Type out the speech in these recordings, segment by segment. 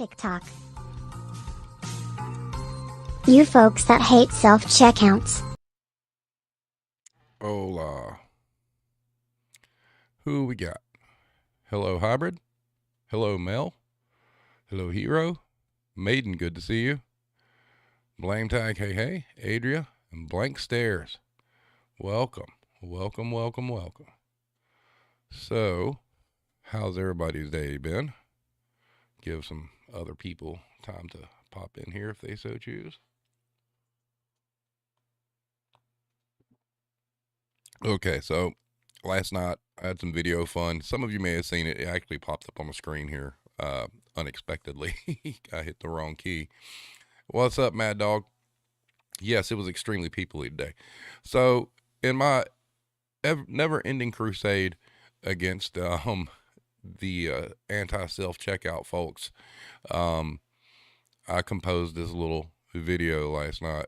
TikTok. You folks that hate self-checkouts. Hola. Who we got? Hello, Hybrid. Hello, Mel. Hello, Hero. Maiden, good to see you. Blame Tag, hey, hey. Adria and Blank Stares. Welcome. Welcome, welcome, welcome. So, how's everybody's day been? Give some other people time to pop in here if they so choose. Okay, so last night I had some video fun. Some of you may have seen it. It actually popped up on the screen here unexpectedly. I hit the wrong key. What's up, Mad Dog? Yes, it was extremely people-y today. So in my never-ending crusade against the anti-self-checkout folks, I composed this little video last night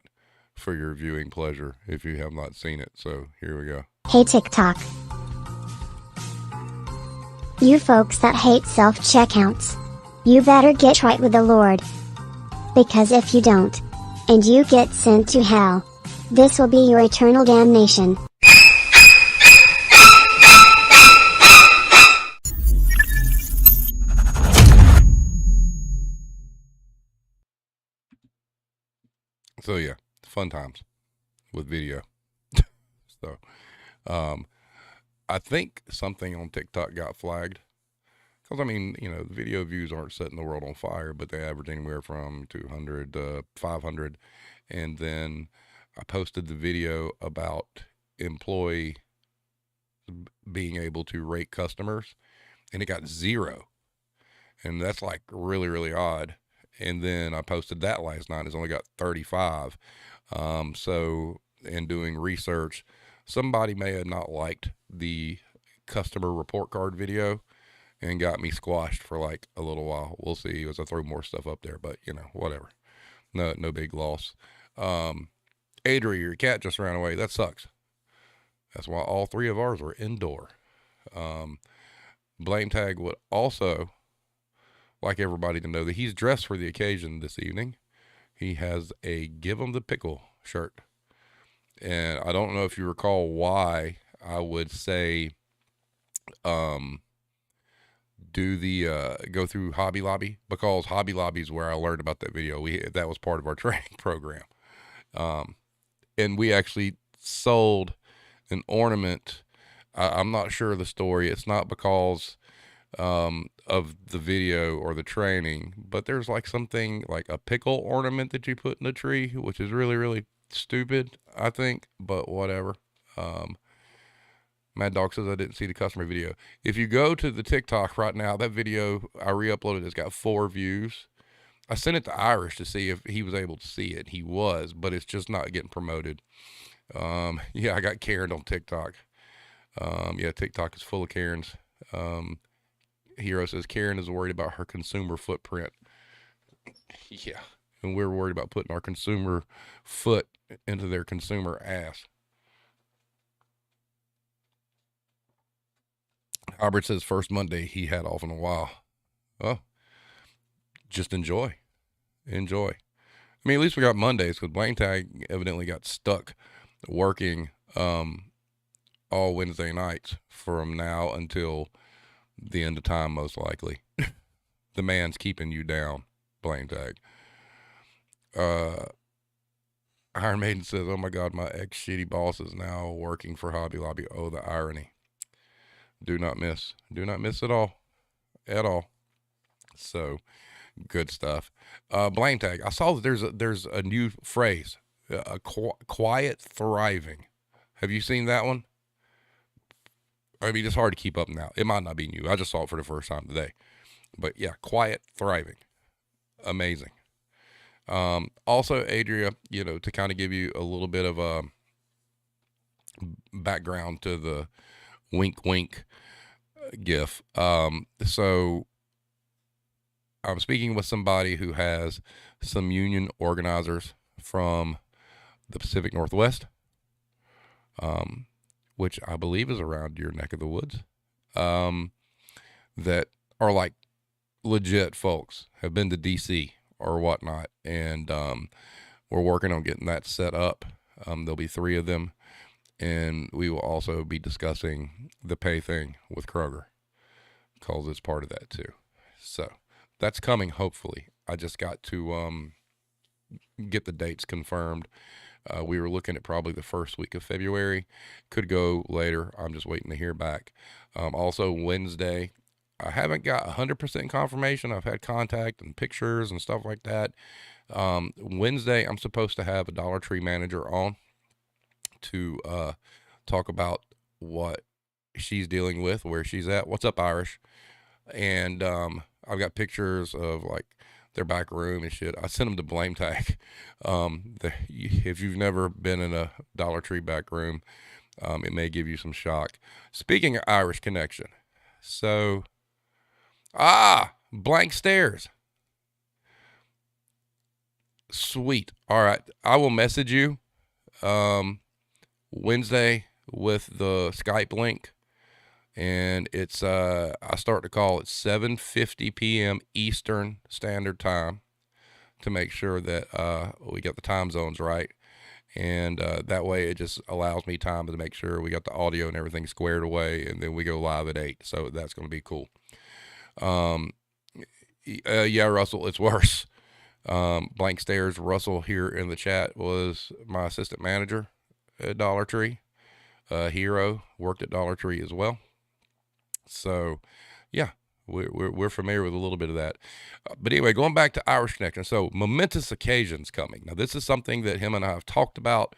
for your viewing pleasure if you have not seen it. So here we go. Hey TikTok. You folks that hate self-checkouts. You better get right with the Lord. Because if you don't, and you get sent to hell, this will be your eternal damnation. So yeah, fun times with video. So, I think something on TikTok got flagged. Because, I mean, you know, the video views aren't setting the world on fire, but they average anywhere from 200 to 500. And then I posted the video about employee being able to rate customers, and it got 0. And that's like really, really odd. And then I posted that last night. It's only got 35. So in doing research, somebody may have not liked the customer report card video and got me squashed for like a little while. We'll see as I throw more stuff up there, but you know, whatever. No big loss. Adria, your cat just ran away. That sucks. That's why all 3 of ours were indoor. Blame Tag would also like everybody to know that he's dressed for the occasion this evening. He has a Give 'em the Pickle shirt. And I don't know if you recall why I would say go through Hobby Lobby, because Hobby Lobby is where I learned about that video. That was part of our training program. And we actually sold an ornament. I'm not sure of the story. It's not because of the video or the training, but there's like something like a pickle ornament that you put in a tree, which is really, really stupid, I think, but whatever. Mad Dog says I didn't see the customer video. If you go to the TikTok right now, that video I re-uploaded has got 4 views. I sent it to Irish to see if he was able to see it. He was, but it's just not getting promoted. Yeah, I got Karen on TikTok. Yeah, TikTok is full of Karens. Hero says Karen is worried about her consumer footprint. Yeah, and we're worried about putting our consumer foot into their consumer ass. Albert says first Monday he had off in a while. Oh, just enjoy. I mean, at least we got Mondays, because Blame Tag evidently got stuck working all Wednesday nights from now until the end of time, most likely. The man's keeping you down, Blame Tag. Iron Maiden says, oh my God, my ex-shitty boss is now working for Hobby Lobby. Oh, the irony. Do not miss at all. So good stuff. Blame Tag, I saw that there's a new phrase, quiet thriving. Have you seen that one? I mean, it's hard to keep up now. It might not be new. I just saw it for the first time today. But yeah, quiet thriving. Amazing. Also, Adria, you know, to kind of give you a little bit of a background to the wink wink gif. So I'm speaking with somebody who has some union organizers from the Pacific Northwest, which I believe is around your neck of the woods, that are like legit folks have been to DC or whatnot, and we're working on getting that set up. There'll be 3 of them, and we will also be discussing the pay thing with Kroger, because it's part of that too. So that's coming, hopefully. I just got to get the dates confirmed. We were looking at probably the first week of February. Could go later. I'm just waiting to hear back. Also, Wednesday, I haven't got 100% confirmation. I've had contact and pictures and stuff like that. Wednesday, I'm supposed to have a Dollar Tree manager on to talk about what she's dealing with, where she's at. What's up, Irish? And I've got pictures of like their back room and shit. I sent them to Blame Tag. If you've never been in a Dollar Tree back room, it may give you some shock. Speaking of Irish connection, so blank stares. Sweet. All right, I will message you Wednesday with the Skype link, and it's I start the call at 7:50 p.m. Eastern Standard Time to make sure that we got the time zones right, and that way it just allows me time to make sure we got the audio and everything squared away, and then we go live at 8. So that's going to be cool. Yeah, Russell, it's worse. Blank stares. Russell here in the chat was my assistant manager at Dollar Tree. Hero worked at Dollar Tree as well. So, yeah, we're familiar with a little bit of that. But anyway, going back to Irish Connection. So, momentous occasions coming. Now, this is something that him and I have talked about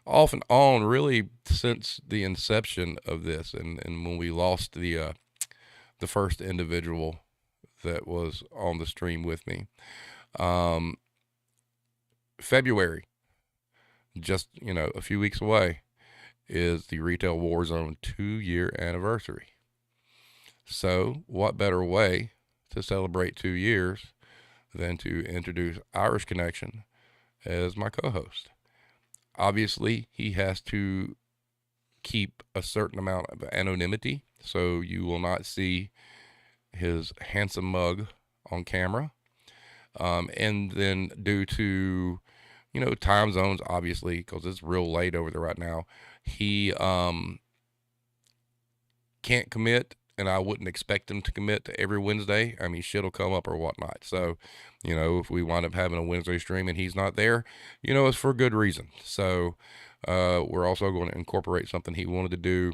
off and on really since the inception of this, and when we lost the first individual that was on the stream with me. February, just, a few weeks away, is the Retail Warzone 2-year anniversary. So what better way to celebrate 2 years than to introduce Irish Connection as my co-host? Obviously, he has to keep a certain amount of anonymity, so you will not see his handsome mug on camera. And then due to, time zones, obviously, because it's real late over there right now, he can't commit, and I wouldn't expect him to commit to every Wednesday. I mean, shit'll come up or whatnot. So, if we wind up having a Wednesday stream and he's not there, it's for good reason. So, we're also going to incorporate something he wanted to do,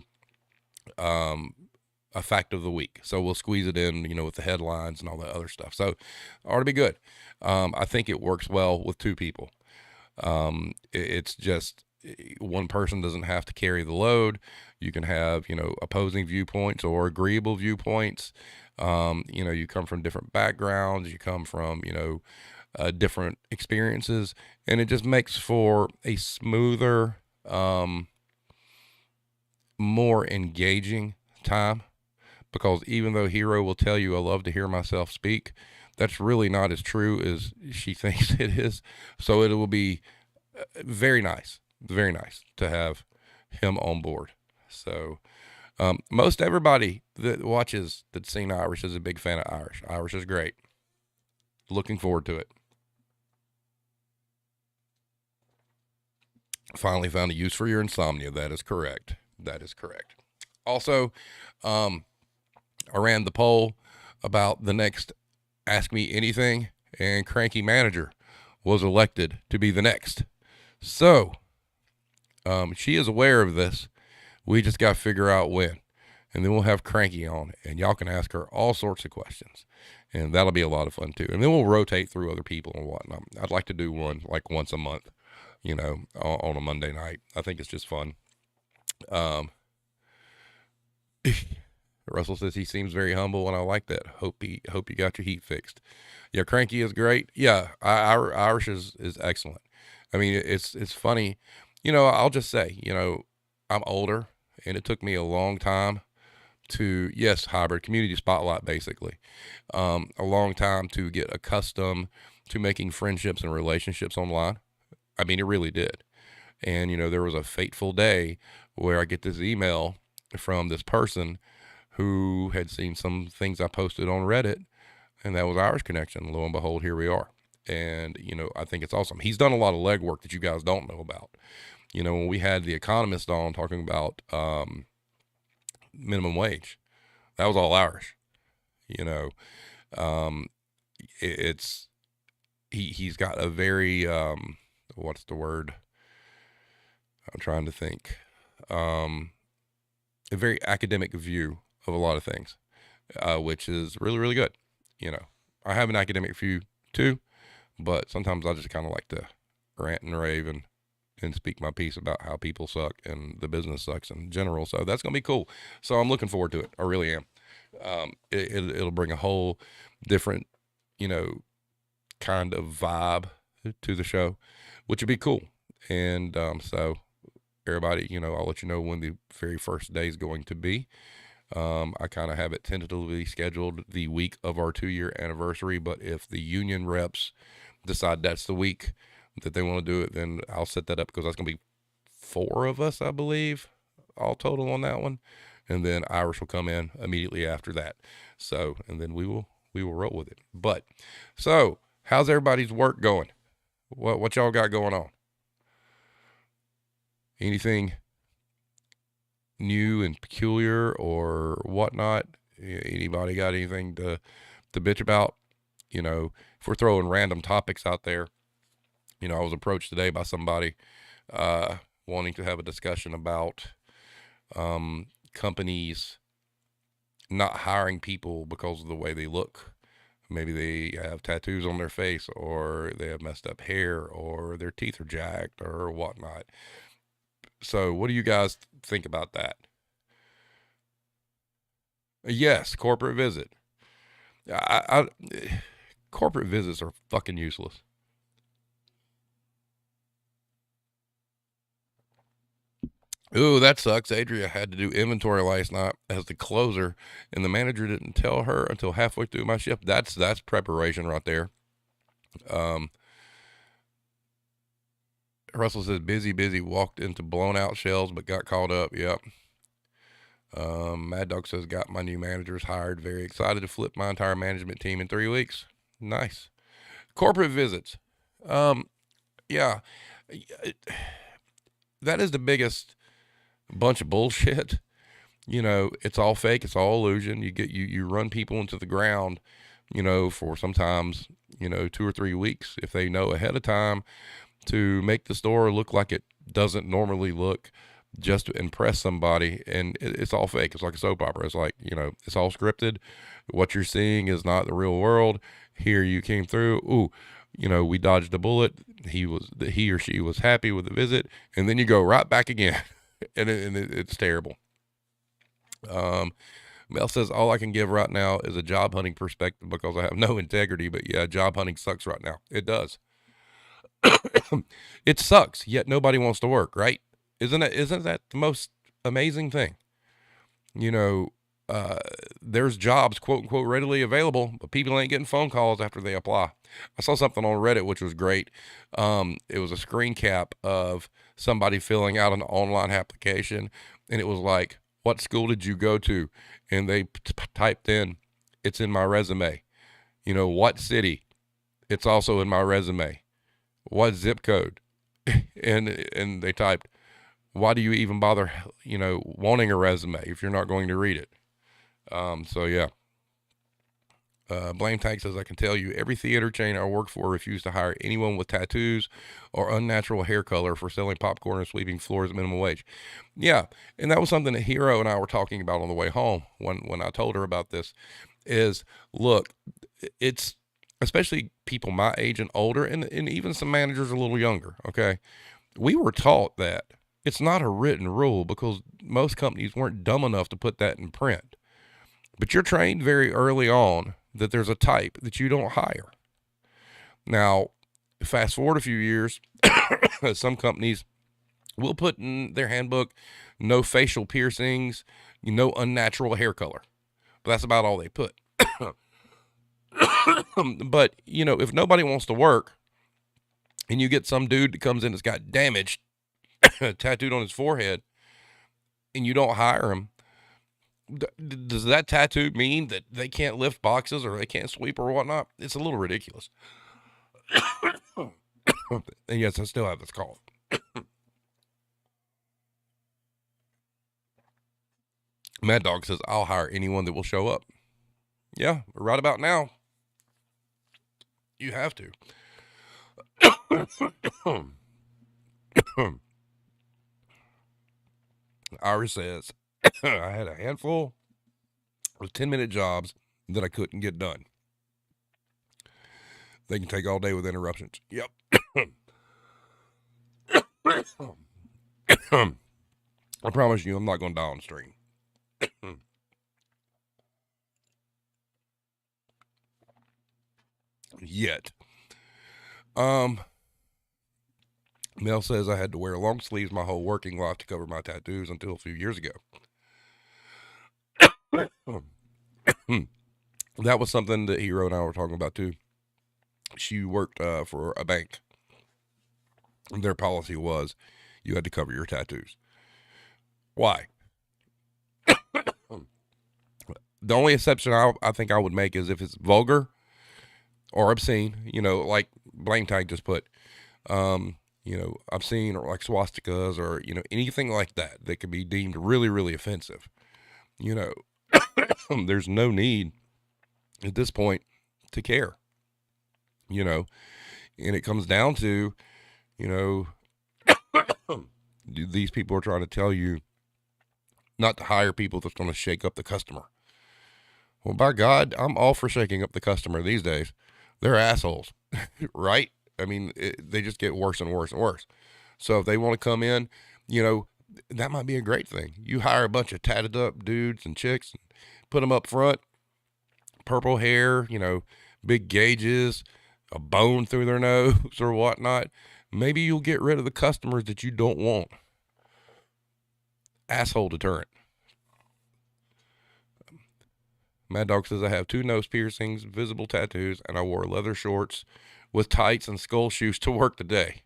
a fact of the week. So we'll squeeze it in, with the headlines and all that other stuff. So ought to be good. I think it works well with 2 people. It's just one person doesn't have to carry the load. You can have, opposing viewpoints or agreeable viewpoints. You come from different backgrounds. You come from, different experiences, and it just makes for a smoother, more engaging time. Because even though Hero will tell you I love to hear myself speak, that's really not as true as she thinks it is. So it will be very nice to have him on board. So most everybody that watches that's seen Irish is a big fan of Irish. Irish is great. Looking forward to it. Finally found a use for your insomnia. That is correct. Also, I ran the poll about the next Ask Me Anything, and Cranky Manager was elected to be the next. So, she is aware of this. We just got to figure out when. And then we'll have Cranky on, and y'all can ask her all sorts of questions. And that'll be a lot of fun, too. And then we'll rotate through other people and whatnot. I'd like to do one like once a month, on a Monday night. I think it's just fun. Russell says he seems very humble, and I like that. Hope you got your heat fixed. Yeah, Cranky is great. Yeah, Irish is excellent. I mean, it's funny. I'll just say, I'm older, and it took me a long time to, yes, hybrid community spotlight, basically, a long time to get accustomed to making friendships and relationships online. I mean, it really did. And, there was a fateful day where I get this email from this person who had seen some things I posted on Reddit And that was Irish Connection. Lo and behold, here we are. And, I think it's awesome. He's done a lot of legwork that you guys don't know about. When we had the Economist on talking about minimum wage, that was all Irish. Um, he's got a very, what's the word? I'm trying to think. A very academic view of a lot of things, which is really, really good. I have an academic view too, but sometimes I just kind of like to rant and rave and speak my piece about how people suck and the business sucks in general. So that's going to be cool. So I'm looking forward to it. I really am. It'll bring a whole different, kind of vibe to the show, which would be cool. And so everybody, I'll let you know when the very first day is going to be. I kind of have it tentatively scheduled the week of our 2-year anniversary, but if the union reps decide that's the week that they want to do it, then I'll set that up, because that's going to be 4 of us, I believe, all total on that one. And then Irish will come in immediately after that. So, and then we will roll with it. But, so how's everybody's work going? What y'all got going on? Anything new and peculiar or whatnot? Anybody got anything to bitch about? If we're throwing random topics out there, I was approached today by somebody wanting to have a discussion about companies not hiring people because of the way they look. Maybe they have tattoos on their face, or they have messed up hair, or their teeth are jacked, or whatnot. So what do you guys think about that? Yes, corporate visit. Corporate visits are fucking useless. Ooh, that sucks. Adria had to do inventory last night as the closer, and the manager didn't tell her until halfway through my shift. That's preparation right there. Russell says busy, walked into blown out shelves but got caught up. Yep. Mad Dog says got my new managers hired. Very excited to flip my entire management team in 3 weeks. Nice. Corporate visits. Yeah. That is the biggest bunch of bullshit. It's all fake. It's all illusion. You run people into the ground, for sometimes, 2 or 3 weeks if they know ahead of time, to make the store look like it doesn't normally look, just to impress somebody. And it's all fake. It's like a soap opera. It's like, it's all scripted. What you're seeing is not the real world. Here you came through. Ooh, we dodged a bullet. He or she was happy with the visit. And then you go right back again. and it's terrible. Mel says, all I can give right now is a job hunting perspective because I have no integrity. But yeah, job hunting sucks right now. It does. It sucks, yet nobody wants to work, right? Isn't that the most amazing thing? There's jobs, quote unquote, readily available, but people ain't getting phone calls after they apply. I saw something on Reddit, which was great. It was a screen cap of somebody filling out an online application, and it was like, what school did you go to? And they typed in, it's in my resume. What city? It's also in my resume. What zip code? and they typed, why do you even bother, wanting a resume if you're not going to read it? So yeah. Blame Tank says, I can tell you every theater chain I work for refused to hire anyone with tattoos or unnatural hair color for selling popcorn and sweeping floors at minimum wage. Yeah. And that was something that Hero and I were talking about on the way home when I told her about this. Is, look, it's especially people my age and older, and even some managers a little younger. Okay. We were taught that it's not a written rule because most companies weren't dumb enough to put that in print. But you're trained very early on that there's a type that you don't hire. Now, fast forward a few years, some companies will put in their handbook, no facial piercings, no unnatural hair color. But that's about all they put. But, if nobody wants to work and you get some dude that comes in that's got damaged tattooed on his forehead and you don't hire him, Does that tattoo mean that they can't lift boxes or they can't sweep or whatnot? It's a little ridiculous. And yes, I still have this cough. Mad Dog says, I'll hire anyone that will show up. Yeah, right about now, you have to. Iris says, I had a handful of 10-minute jobs that I couldn't get done. They can take all day with interruptions. Yep. I promise you, I'm not going to die on the stream. Yet. Mel says I had to wear long sleeves my whole working life to cover my tattoos until a few years ago. That was something that Hero and I were talking about too. She worked for a bank. Their policy was you had to cover your tattoos. Why? The only exception I think I would make is if it's vulgar or obscene, like Blame Tag just put, obscene or like swastikas or, anything like that could be deemed really, really offensive. There's no need at this point to care, and it comes down to, these people are trying to tell you not to hire people that's going to shake up the customer. Well, by God, I'm all for shaking up the customer these days. They're assholes, right? I mean, they just get worse and worse and worse. So if they want to come in, that might be a great thing. You hire a bunch of tatted up dudes and chicks, and put them up front, purple hair, big gauges, a bone through their nose or whatnot. Maybe you'll get rid of the customers that you don't want. Asshole deterrent. Mad Dog says, I have 2 nose piercings, visible tattoos, and I wore leather shorts with tights and skull shoes to work today.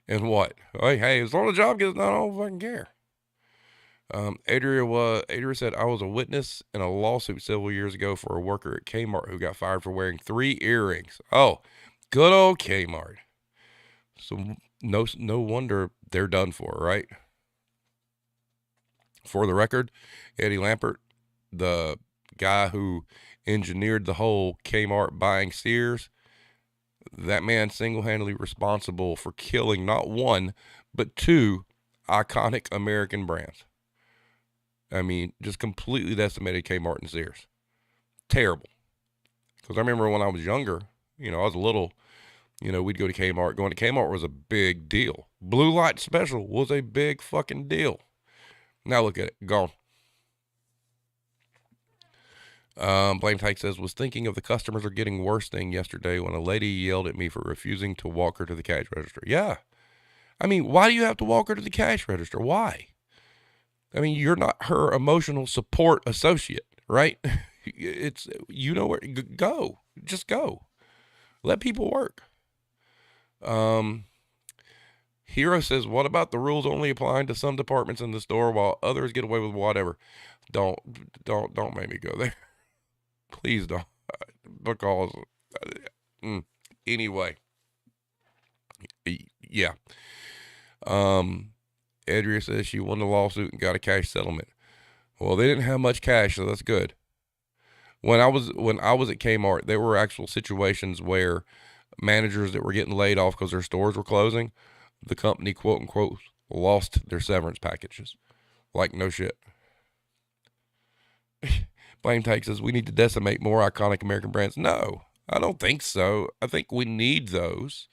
And what? Hey, as long as the job gets done, I don't fucking care. Adria said, I was a witness in a lawsuit several years ago for a worker at Kmart who got fired for wearing 3 earrings. Oh, good old Kmart. So no wonder they're done for, right? For the record, Eddie Lampert, the guy who engineered the whole Kmart buying Sears, that man single-handedly responsible for killing not 1, but 2 iconic American brands. I mean, just completely decimated Kmart and Sears. Terrible. Because I remember when I was younger, I was little, we'd go to Kmart. Going to Kmart was a big deal. Blue Light Special was a big fucking deal. Now look at it. Gone. Blame Tyke says, was thinking of the customers are getting worse thing yesterday when a lady yelled at me for refusing to walk her to the cash register. Yeah. I mean, why do you have to walk her to the cash register? Why? I mean, you're not her emotional support associate, right? It's, where, go. Just go. Let people work. Hero says, what about the rules only applying to some departments in the store while others get away with whatever? Don't make me go there. Please don't. Because, anyway. Yeah. Adria says she won the lawsuit and got a cash settlement. Well, they didn't have much cash, so that's good. When I was at Kmart, there were actual situations where managers that were getting laid off because their stores were closing, the company, quote unquote, lost their severance packages. Like, no shit. Blame Take says, we need to decimate more iconic American brands. No, I don't think so. I think we need those.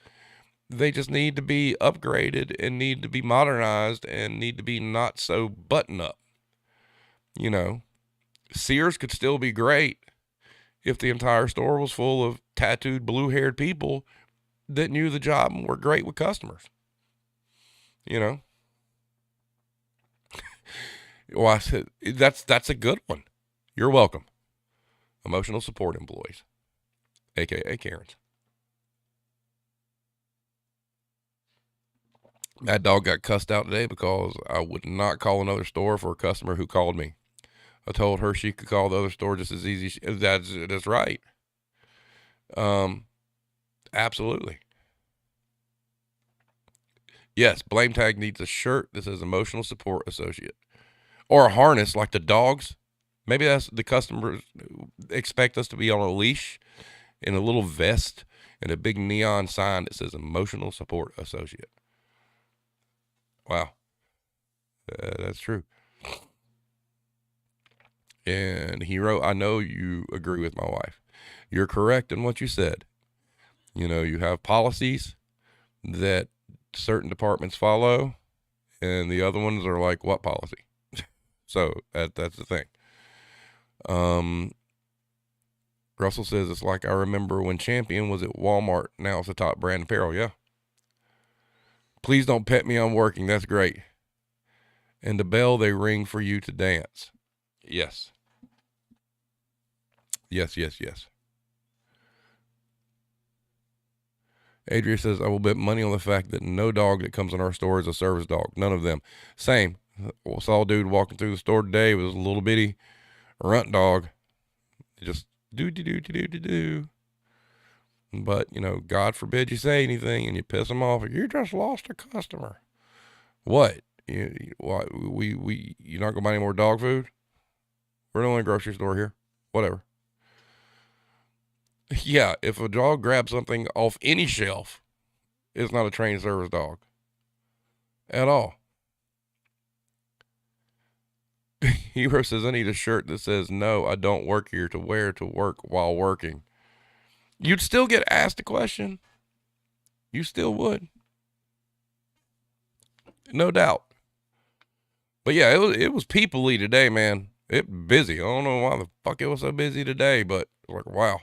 They just need to be upgraded and need to be modernized and need to be not so button up. Sears could still be great if the entire store was full of tattooed, blue-haired people that knew the job and were great with customers. Well, I said, that's a good one. You're welcome. Emotional support employees, a.k.a. Karens. That dog got cussed out today because I would not call another store for a customer who called me. I told her she could call the other store just as easy. That's right. Absolutely. Yes, blame tag needs a shirt that says emotional support associate or a harness like the dogs. Maybe that's the customers expect us to be on a leash in a little vest and a big neon sign that says emotional support associate. Wow. That's true. And he wrote, I know you agree with my wife. You're correct in what you said. You know, you have policies that certain departments follow, and the other ones are like, what policy? So that's the thing. Russell says, it's like I remember when Champion was at Walmart. Now it's the top brand apparel. Yeah. Please don't pet me. I'm working. That's great. And the bell they ring for you to dance. Yes. Yes. Adria says, I will bet money on the fact that no dog that comes in our store is a service dog. None of them. Same. I saw a dude walking through the store today with a little bitty runt dog. Just do. But, you know, God forbid you say anything and you piss them off. You just lost a customer. What? You're not going to buy any more dog food? We're the only grocery store here. Whatever. Yeah, if a dog grabs something off any shelf, it's not a trained service dog. At all. Hero says, I need a shirt that says, no, I don't work here, to wear to work while working. You'd still get asked a question. You still would. No doubt. But yeah, it was people-y today, man. It busy. I don't know why the fuck it was so busy today, but like, wow.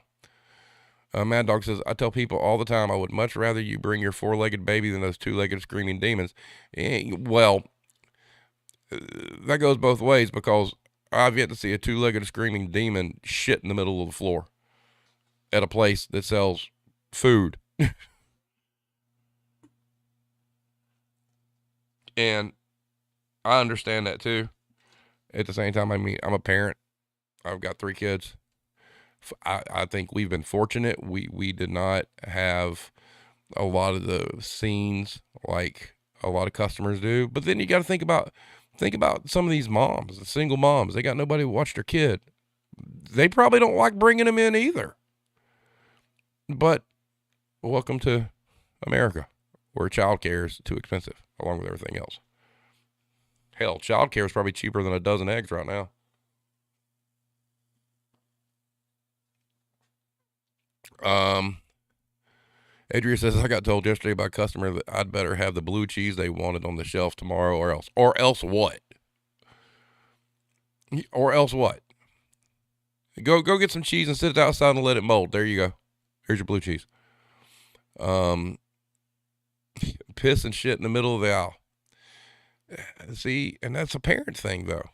Mad Dog says, I tell people all the time, I would much rather you bring your four-legged baby than those two-legged screaming demons. Well, that goes both ways, because I've yet to see a two-legged screaming demon shit in the middle of the floor at a place that sells food. And I understand that too. At the same time, I mean, I'm a parent. I've got 3 kids. I think we've been fortunate. We did not have a lot of the scenes like a lot of customers do. But then you got to think about some of these moms, the single moms. They got nobody to watch their kid. They probably don't like bringing them in either. But welcome to America, where childcare is too expensive, along with everything else. Hell, childcare is probably cheaper than a dozen eggs right now. Adria says, I got told yesterday by a customer that I'd better have the blue cheese they wanted on the shelf tomorrow, or else. Or else what? Or else what? Go get some cheese and sit it outside and let it mold. There you go. Here's your blue cheese. Piss and shit in the middle of the aisle. See, and that's a parent thing, though.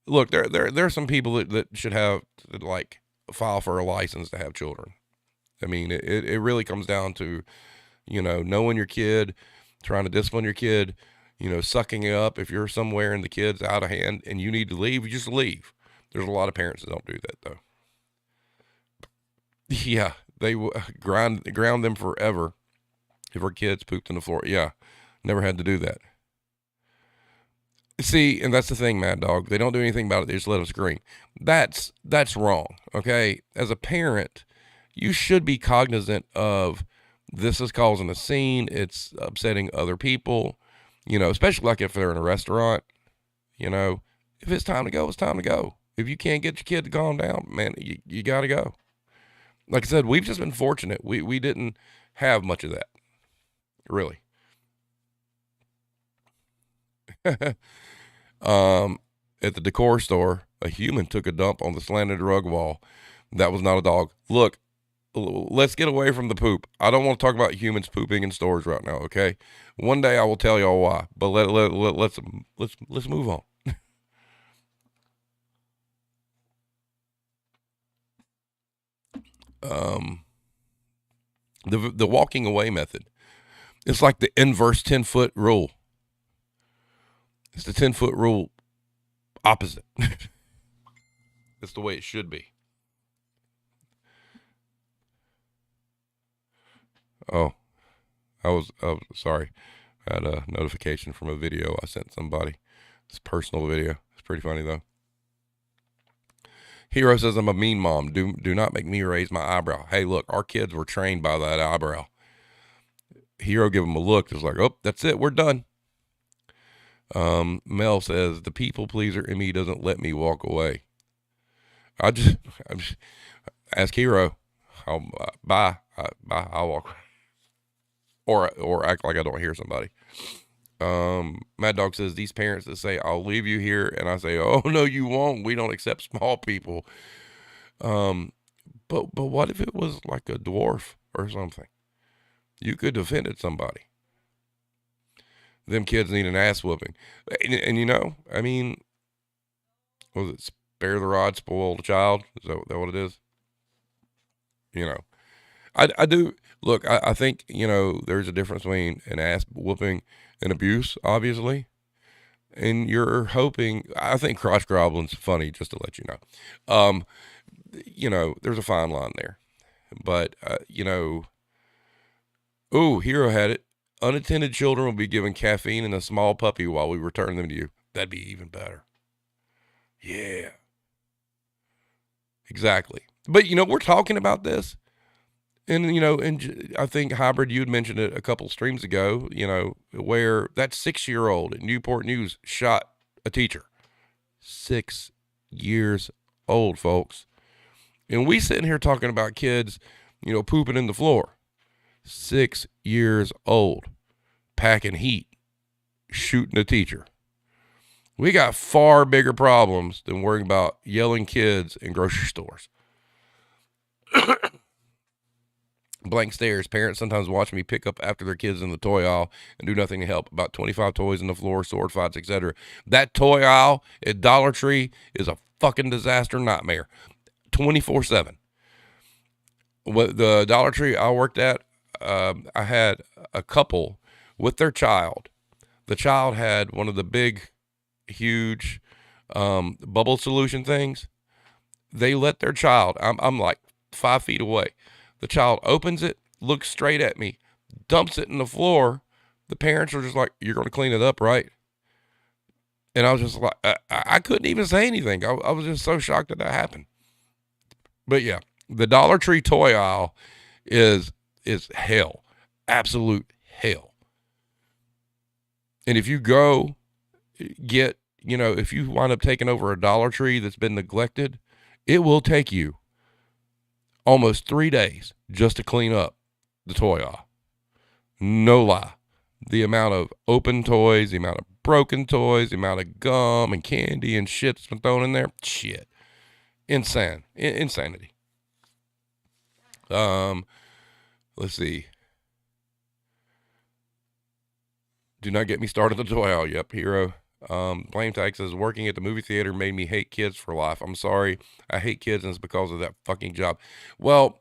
Look, there are some people that should have to, like, file for a license to have children. I mean, it really comes down to, you know, knowing your kid, trying to discipline your kid, you know, sucking it up. If you're somewhere and the kid's out of hand and you need to leave, you just leave. There's a lot of parents that don't do that, though. Yeah, they ground them forever if our kids pooped on the floor. Yeah, never had to do that. See, and that's the thing, Mad Dog. They don't do anything about it. They just let them scream. That's wrong, okay? As a parent, you should be cognizant of this is causing a scene. It's upsetting other people, you know, especially like if they're in a restaurant, you know. If it's time to go, it's time to go. If you can't get your kid to calm down, man, you got to go. Like I said, we've just been fortunate. We didn't have much of that, really. At the decor store, a human took a dump on the slanted rug wall. That was not a dog. Look, let's get away from the poop. I don't want to talk about humans pooping in stores right now, okay? One day I will tell y'all why, but let's move on. The walking away method. It's like the inverse 10-foot rule. It's the 10-foot rule opposite. It's the way it should be. Oh, I was sorry. I had a notification from a video I sent somebody. It's a personal video. It's pretty funny though. Hero says I'm a mean mom. Do not make me raise my eyebrow. Hey, look, our kids were trained by that eyebrow. Hero give him a look. It's like, oh, that's it. We're done. Mel says the people pleaser in me doesn't let me walk away. I just ask Hero. Bye. I'll walk. Or act like I don't hear somebody. Mad Dog says these parents that say I'll leave you here, and I say, oh no, you won't. We don't accept small people. But what if it was like a dwarf or something? You could have offended somebody. Them kids need an ass whooping, and you know, I mean, was it spare the rod, spoil the child? Is that what it is? You know, I do look. I think you know there's a difference between an ass whooping and abuse, obviously. And you're hoping. I think crotch goblin's funny, just to let you know. You know, there's a fine line there, but you know. Ooh, Hero had it. Unattended children will be given caffeine and a small puppy while we return them to you. That'd be even better. Yeah. Exactly. But, you know, we're talking about this. And, you know, and I think Hybrid, you had mentioned it a couple streams ago, you know, where that 6-year-old at Newport News shot a teacher. 6 years old, folks. And we sitting here talking about kids, you know, pooping in the floor. 6 years old, packing heat, shooting a teacher. We got far bigger problems than worrying about yelling kids in grocery stores. Blank stares. Parents sometimes watch me pick up after their kids in the toy aisle and do nothing to help. About 25 toys on the floor, sword fights, etc. That toy aisle at Dollar Tree is a fucking disaster nightmare. 24/7. The Dollar Tree I worked at, I had a couple with their child. The child had one of the big, huge bubble solution things. They let their child, I'm like 5 feet away. The child opens it, looks straight at me, dumps it in the floor. The parents are just like, you're going to clean it up, right? And I was just like, I couldn't even say anything. I was just so shocked that happened. But yeah, the Dollar Tree toy aisle is hell. Absolute hell. And if you go get, you know, if you wind up taking over a Dollar Tree that's been neglected, it will take you almost 3 days just to clean up the toy aisle. No lie. The amount of open toys, the amount of broken toys, the amount of gum and candy and shit that's been thrown in there. Shit. Insanity. Let's see. Do not get me started on the toy aisle. Yep, Hero. Blame Tag says, working at the movie theater made me hate kids for life. I'm sorry. I hate kids, and it's because of that fucking job. Well,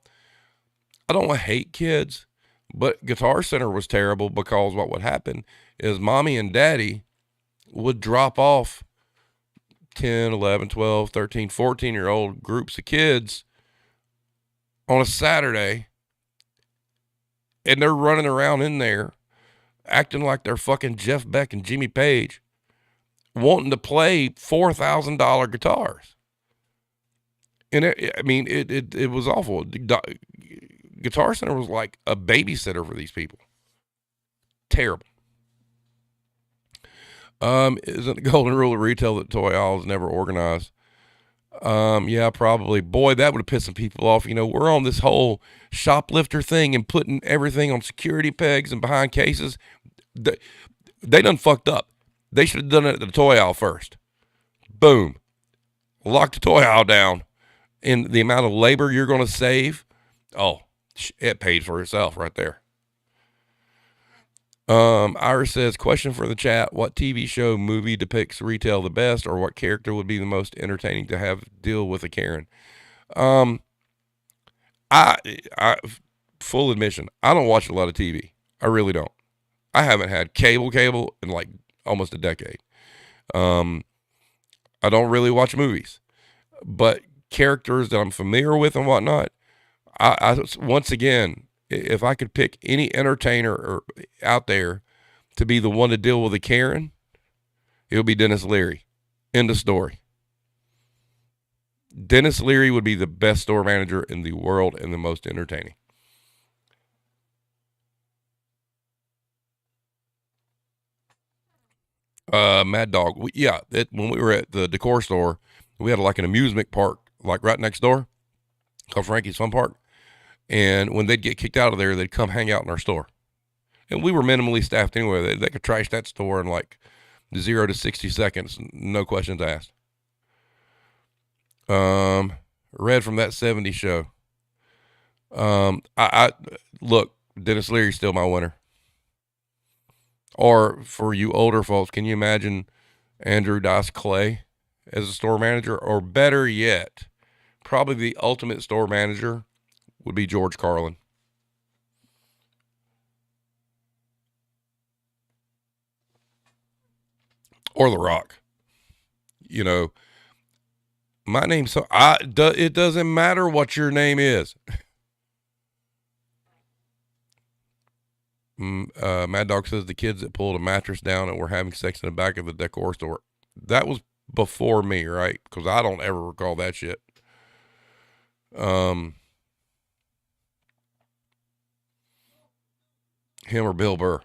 I don't hate kids, but Guitar Center was terrible because what would happen is mommy and daddy would drop off 10, 11, 12, 13, 14-year-old groups of kids on a Saturday, and they're running around in there acting like they're fucking Jeff Beck and Jimmy Page, wanting to play $4,000 guitars. And it was awful. Guitar Center was like a babysitter for these people. Terrible. Isn't the golden rule of retail that toy aisle is never organized? Yeah, probably. Boy, that would have pissed some people off. You know, we're on this whole shoplifter thing and putting everything on security pegs and behind cases. They done fucked up. They should have done it at the toy aisle first. Boom. Lock the toy aisle down. And the amount of labor you're going to save, oh, it paid for itself right there. Iris says, question for the chat. What TV show movie depicts retail the best, or what character would be the most entertaining to have deal with a Karen? I full admission, I don't watch a lot of TV. I really don't. I haven't had cable in like almost a decade. I don't really watch movies, but characters that I'm familiar with and whatnot. I once again, if I could pick any entertainer out there to be the one to deal with a Karen, it would be Dennis Leary. End of story. Dennis Leary would be the best store manager in the world and the most entertaining. Mad Dog. When we were at the decor store, we had like an amusement park like right next door called Frankie's Fun Park. And when they'd get kicked out of there, they'd come hang out in our store. And we were minimally staffed anyway. They could trash that store in like 0 to 60 seconds, no questions asked. Read from that 70s show. I look, Dennis Leary's still my winner. Or for you older folks, can you imagine Andrew Dice Clay as a store manager? Or better yet, probably the ultimate store manager would be George Carlin. Or The Rock. You know, my name's it doesn't matter what your name is. Mad Dog says the kids that pulled a mattress down and were having sex in the back of the decor store. That was before me, right? Because I don't ever recall that shit. Him or Bill Burr.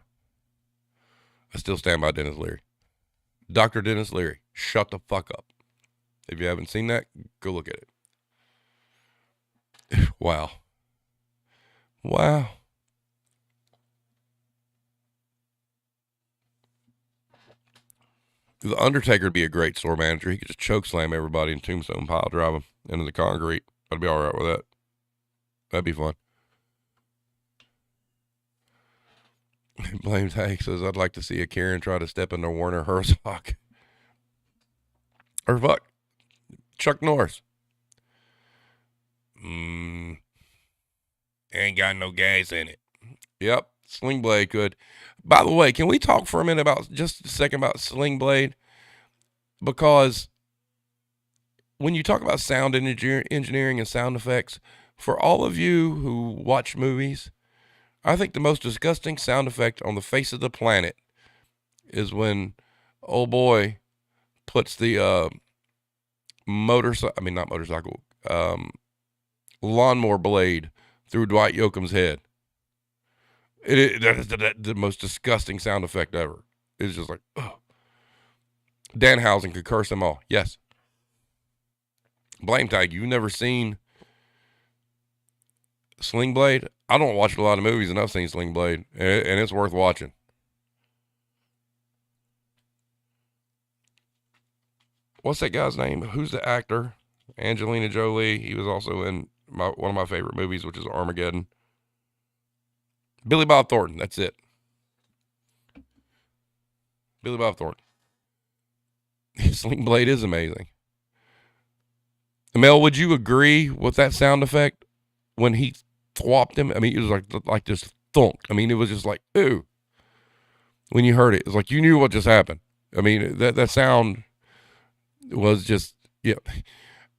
I still stand by Dennis Leary. Dr. Dennis Leary. Shut the fuck up. If you haven't seen that, go look at it. Wow. The Undertaker would be a great store manager. He could just choke slam everybody in Tombstone, pile drive them into the concrete. I'd be all right with that. That'd be fun. Blame Tank says, I'd like to see a Karen try to step into Werner Herzog. Or fuck, Chuck Norris. Ain't got no gas in it. Yep, Sling Blade could. By the way, can we talk for a minute just a second about Sling Blade? Because when you talk about sound engineering and sound effects, for all of you who watch movies, I think the most disgusting sound effect on the face of the planet is when old boy puts the lawnmower blade through Dwight Yoakam's head. That is the most disgusting sound effect ever. It's just like, ugh. Danhausen could curse them all. Yes. Blame Tag, you've never seen Sling Blade? I don't watch a lot of movies, and I've seen Sling Blade, and it's worth watching. What's that guy's name? Who's the actor? Angelina Jolie. He was also in one of my favorite movies, which is Armageddon. Billy Bob Thornton. That's it. Billy Bob Thornton. Sling Blade is amazing. Mel, would you agree with that sound effect when he thwopped him? I mean, it was like this thunk. I mean, it was just like, ooh. When you heard it, it's like you knew what just happened. I mean, that sound was just, yep.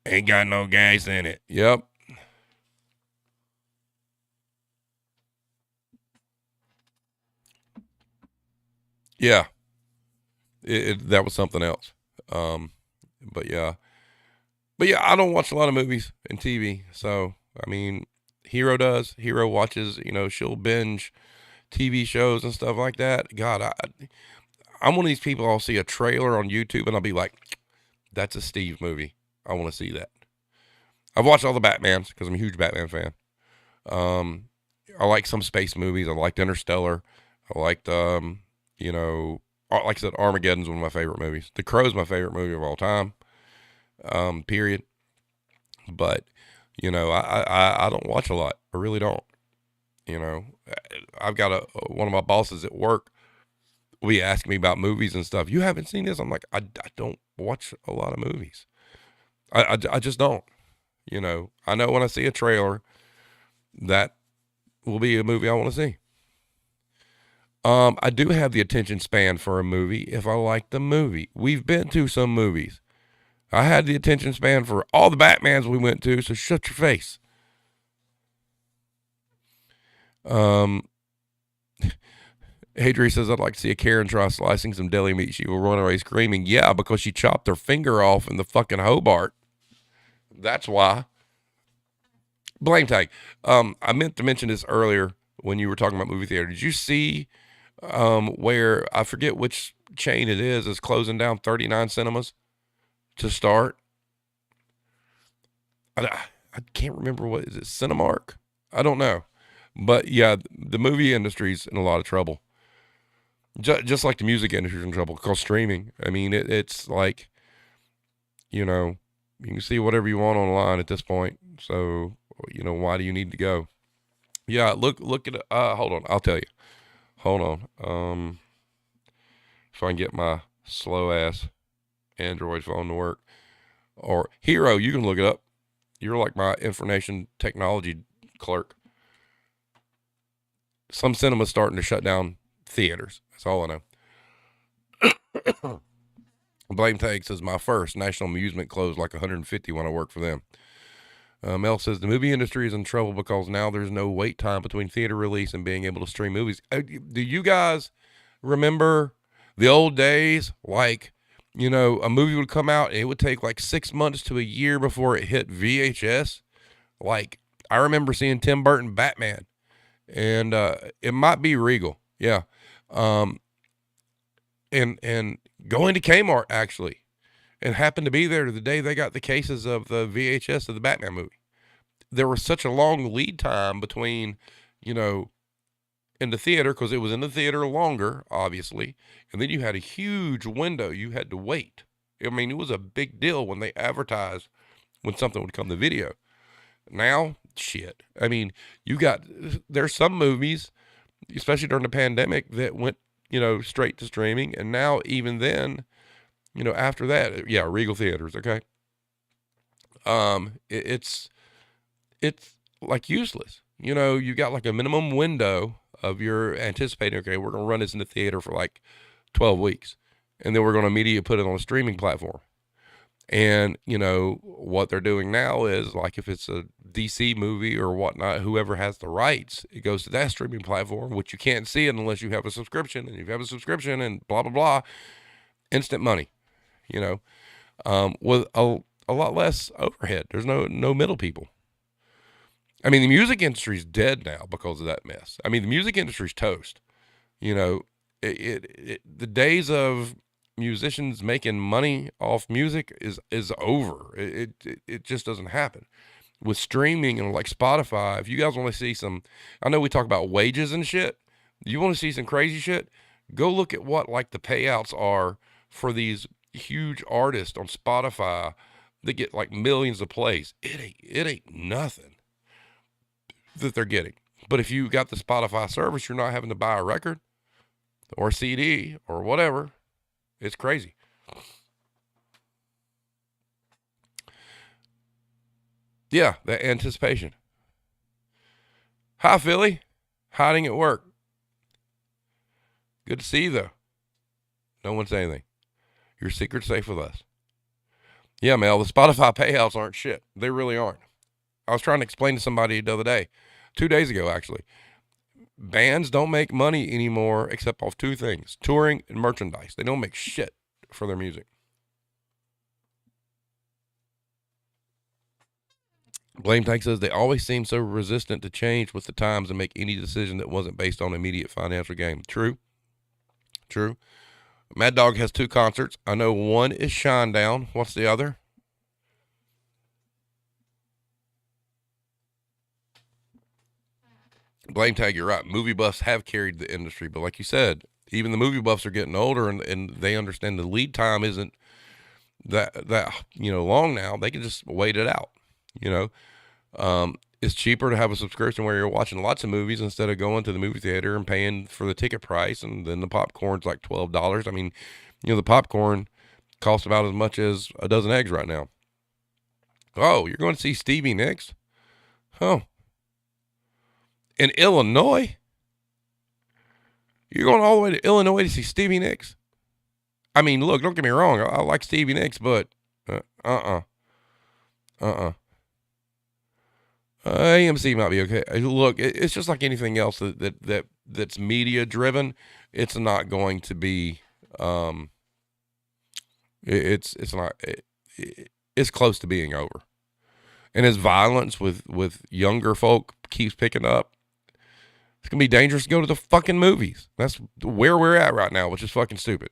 Ain't got no gas in it. Yep. Yeah. That was something else. But yeah, I don't watch a lot of movies and TV. So, I mean, Hero does. Hero watches, she'll binge TV shows and stuff like that. God, I'm one of these people, I'll see a trailer on YouTube and I'll be like, that's a Steve movie. I want to see that. I've watched all the Batmans because I'm a huge Batman fan. I like some space movies. I liked Interstellar. I liked, like I said, Armageddon's one of my favorite movies. The Crow's my favorite movie of all time, period. But, I don't watch a lot. I really don't. I've got one of my bosses at work will be asking me about movies and stuff. You haven't seen this? I'm like, I don't watch a lot of movies. I just don't. I know when I see a trailer, that will be a movie I want to see. I do have the attention span for a movie if I like the movie. We've been to some movies. I had the attention span for all the Batmans we went to, so shut your face. Adri says, I'd like to see a Karen try slicing some deli meat. She will run away screaming. Yeah, because she chopped her finger off in the fucking Hobart. That's why. Blame tag. I meant to mention this earlier when you were talking about movie theater. Did you see where, I forget which chain it is closing down 39 cinemas to start? I can't remember what is it, Cinemark? I don't know. But yeah, the movie industry's in a lot of trouble. Just like the music industry's in trouble because streaming. I mean, it's like, you know, you can see whatever you want online at this point. So, you know, why do you need to go? Yeah, look at hold on, I'll tell you. Hold on. If I can get my slow ass Android phone to work. Or Hero, you can look it up. You're like my information technology clerk. Some cinemas starting to shut down theaters. That's all I know. Blame Tag says, my first National Amusement closed like 150 when I worked for them. Mel says, the movie industry is in trouble because now there's no wait time between theater release and being able to stream movies. Do you guys remember the old days? Like, you know, a movie would come out and it would take like 6 months to a year before it hit VHS. Like, I remember seeing Tim Burton Batman, and it might be Regal. Yeah. And going to Kmart, actually, and happened to be there the day they got the cases of the VHS of the Batman movie. There was such a long lead time between, you know, in the theater, because it was in the theater longer, obviously, and then you had a huge window you had to wait. I mean, it was a big deal when they advertised when something would come to video. Now, shit. I mean, there's some movies, especially during the pandemic, that went, you know, straight to streaming, and now even then, you know, after that, yeah, Regal Theaters, okay? It's like useless. You know, you got like a minimum window of your anticipating, okay, we're going to run this in the theater for like 12 weeks, and then we're going to immediately put it on a streaming platform. And, you know, what they're doing now is, like, if it's a DC movie or whatnot, whoever has the rights, it goes to that streaming platform, which you can't see it unless you have a subscription. And if you have a subscription and blah, blah, blah, instant money, you know, with a lot less overhead. There's no middle people. I mean, the music industry's dead now because of that mess. I mean, the music industry's toast. You know, the days of musicians making money off music is over. It just doesn't happen. With streaming and like Spotify, if you guys want to see some, I know we talk about wages and shit. You want to see some crazy shit? Go look at what like the payouts are for these huge artists on Spotify that get like millions of plays. It ain't nothing that they're getting. But if you got the Spotify service, you're not having to buy a record or CD or whatever. It's crazy. Yeah, that anticipation. Hi, Philly. Hiding at work. Good to see you, though. No one say anything. Your secret's safe with us. Yeah, Mel, the Spotify payouts aren't shit. They really aren't. I was trying to explain to somebody the other day, 2 days ago, actually. Bands don't make money anymore except off two things: touring and merchandise. They don't make shit for their music. Blame Tank says they always seem so resistant to change with the times and make any decision that wasn't based on immediate financial gain. True. Mad Dog has 2 concerts. I know one is Shinedown. What's the other? Blame Tag, you're right. Movie buffs have carried the industry, but like you said, even the movie buffs are getting older, and they understand the lead time isn't that long now. They can just wait it out. You know, it's cheaper to have a subscription where you're watching lots of movies instead of going to the movie theater and paying for the ticket price, and then the popcorn's like $12. I mean, the popcorn costs about as much as a dozen eggs right now. Oh, you're going to see Stevie Nicks? Oh, in Illinois? You're going all the way to Illinois to see Stevie Nicks? I mean, look, don't get me wrong. I like Stevie Nicks, but Uh-uh. Uh-uh. AMC might be okay. Look, it's just like anything else that's media driven. It's not going to be. It's not. It's close to being over. And as violence with younger folk keeps picking up, it's gonna be dangerous to go to the fucking movies. That's where we're at right now, which is fucking stupid.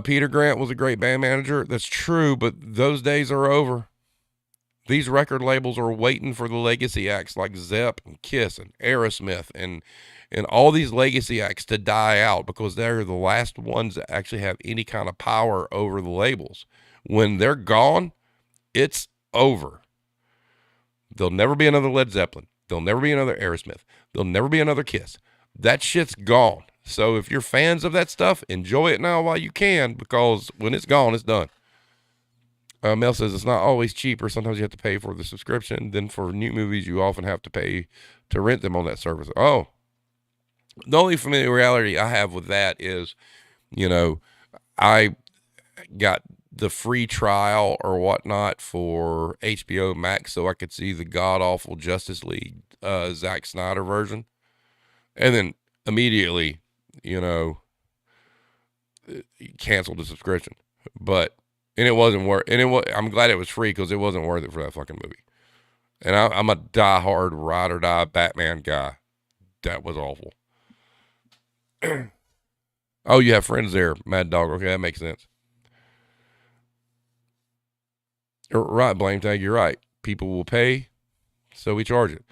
Peter Grant was a great band manager. That's true, but those days are over. These record labels are waiting for the legacy acts like Zepp and Kiss and Aerosmith and all these legacy acts to die out because they're the last ones that actually have any kind of power over the labels. When they're gone, it's over. There'll never be another Led Zeppelin. There'll never be another Aerosmith. There'll never be another Kiss. That shit's gone. So if you're fans of that stuff, enjoy it now while you can, because when it's gone, it's done. Mel says it's not always cheaper. Sometimes you have to pay for the subscription. Then for new movies, you often have to pay to rent them on that service. Oh, the only familiarity I have with that is, I got the free trial or whatnot for HBO Max so I could see the god-awful Justice League Zack Snyder version. And then immediately, canceled the subscription. And it wasn't worth. I'm glad it was free because it wasn't worth it for that fucking movie. And I'm a diehard ride or die Batman guy. That was awful. Oh, you have friends there, Mad Dog. Okay, that makes sense. Right, Blame Tag. You're right. People will pay, so we charge it.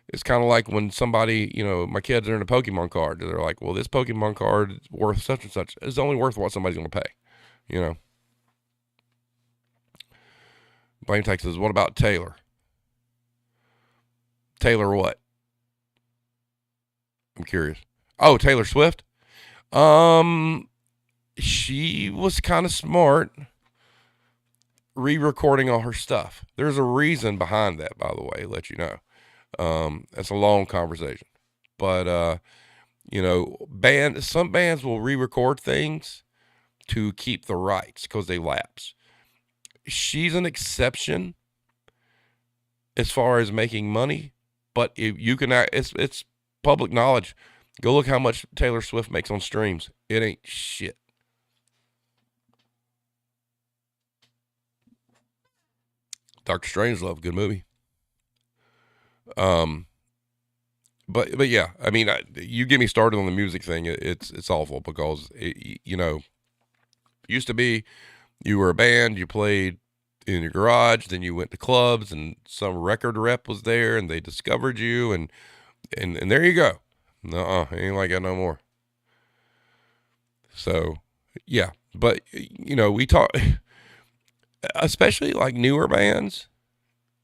It's kind of like when somebody, my kids are in a Pokemon card. They're like, well, this Pokemon card is worth such and such. It's only worth what somebody's going to pay, Blame Tag says, what about Taylor? Taylor what? I'm curious. Oh, Taylor Swift? She was kind of smart re-recording all her stuff. There's a reason behind that, by the way, let you know. That's a long conversation. But, some bands will re-record things to keep the rights because they lapse. She's an exception as far as making money, but if you can, it's public knowledge. Go look how much Taylor Swift makes on streams. It ain't shit. Doctor Strangelove, good movie. But yeah, I mean, you get me started on the music thing. It's awful because used to be you were a band, you played in your garage, then you went to clubs, and some record rep was there, and they discovered you, and there you go. No, ain't like that no more. So, yeah, but we talk, especially like newer bands.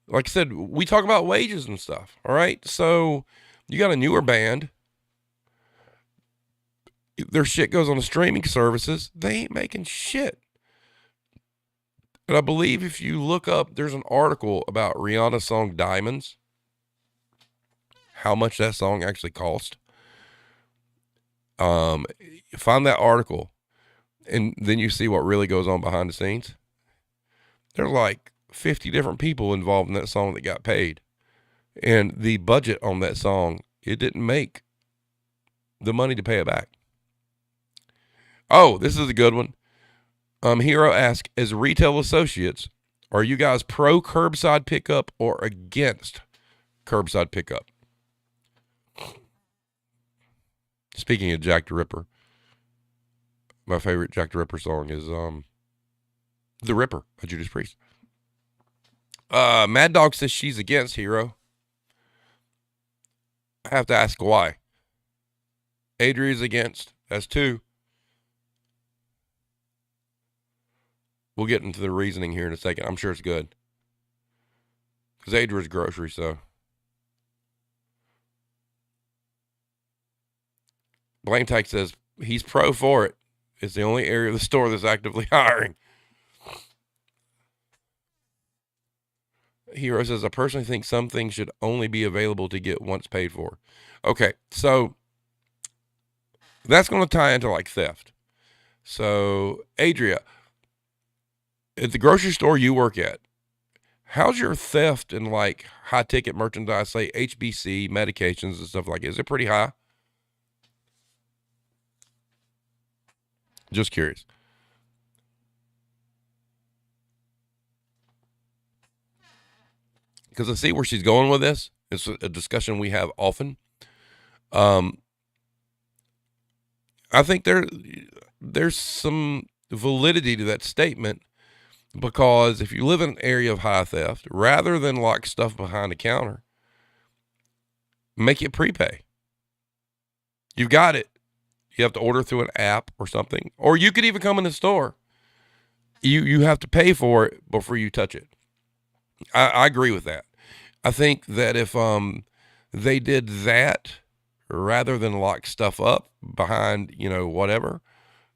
Like I said, we talk about wages and stuff. All right, so you got a newer band. Their shit goes on the streaming services. They ain't making shit. And I believe if you look up, there's an article about Rihanna's song Diamonds, how much that song actually cost. Find that article, and then you see what really goes on behind the scenes. There's like 50 different people involved in that song that got paid. And the budget on that song, it didn't make the money to pay it back. Oh, this is a good one. Hero asks, as retail associates, are you guys pro curbside pickup or against curbside pickup? Speaking of Jack the Ripper, my favorite Jack the Ripper song is The Ripper by Judas Priest. Mad Dog says she's against, Hero. I have to ask why. Adria's against. That's 2. We'll get into the reasoning here in a second. I'm sure it's good. Because Adria's grocery, so. Blame Tag says he's pro for it. It's the only area of the store that's actively hiring. Hero says, I personally think some things should only be available to get once paid for. Okay, so that's going to tie into like theft. So, Adria, At the grocery store you work at, how's your theft in like high ticket merchandise, say HBC medications and stuff like that? Is it pretty high? Just curious. Because I see where she's going with this. It's a discussion we have often. I think there's some validity to that statement, because if you live in an area of high theft, rather than lock stuff behind the counter, make it prepay. You've got it. You have to order through an app or something, or you could even come in the store. You have to pay for it before you touch it. I agree with that. I think that if they did that rather than lock stuff up behind, whatever.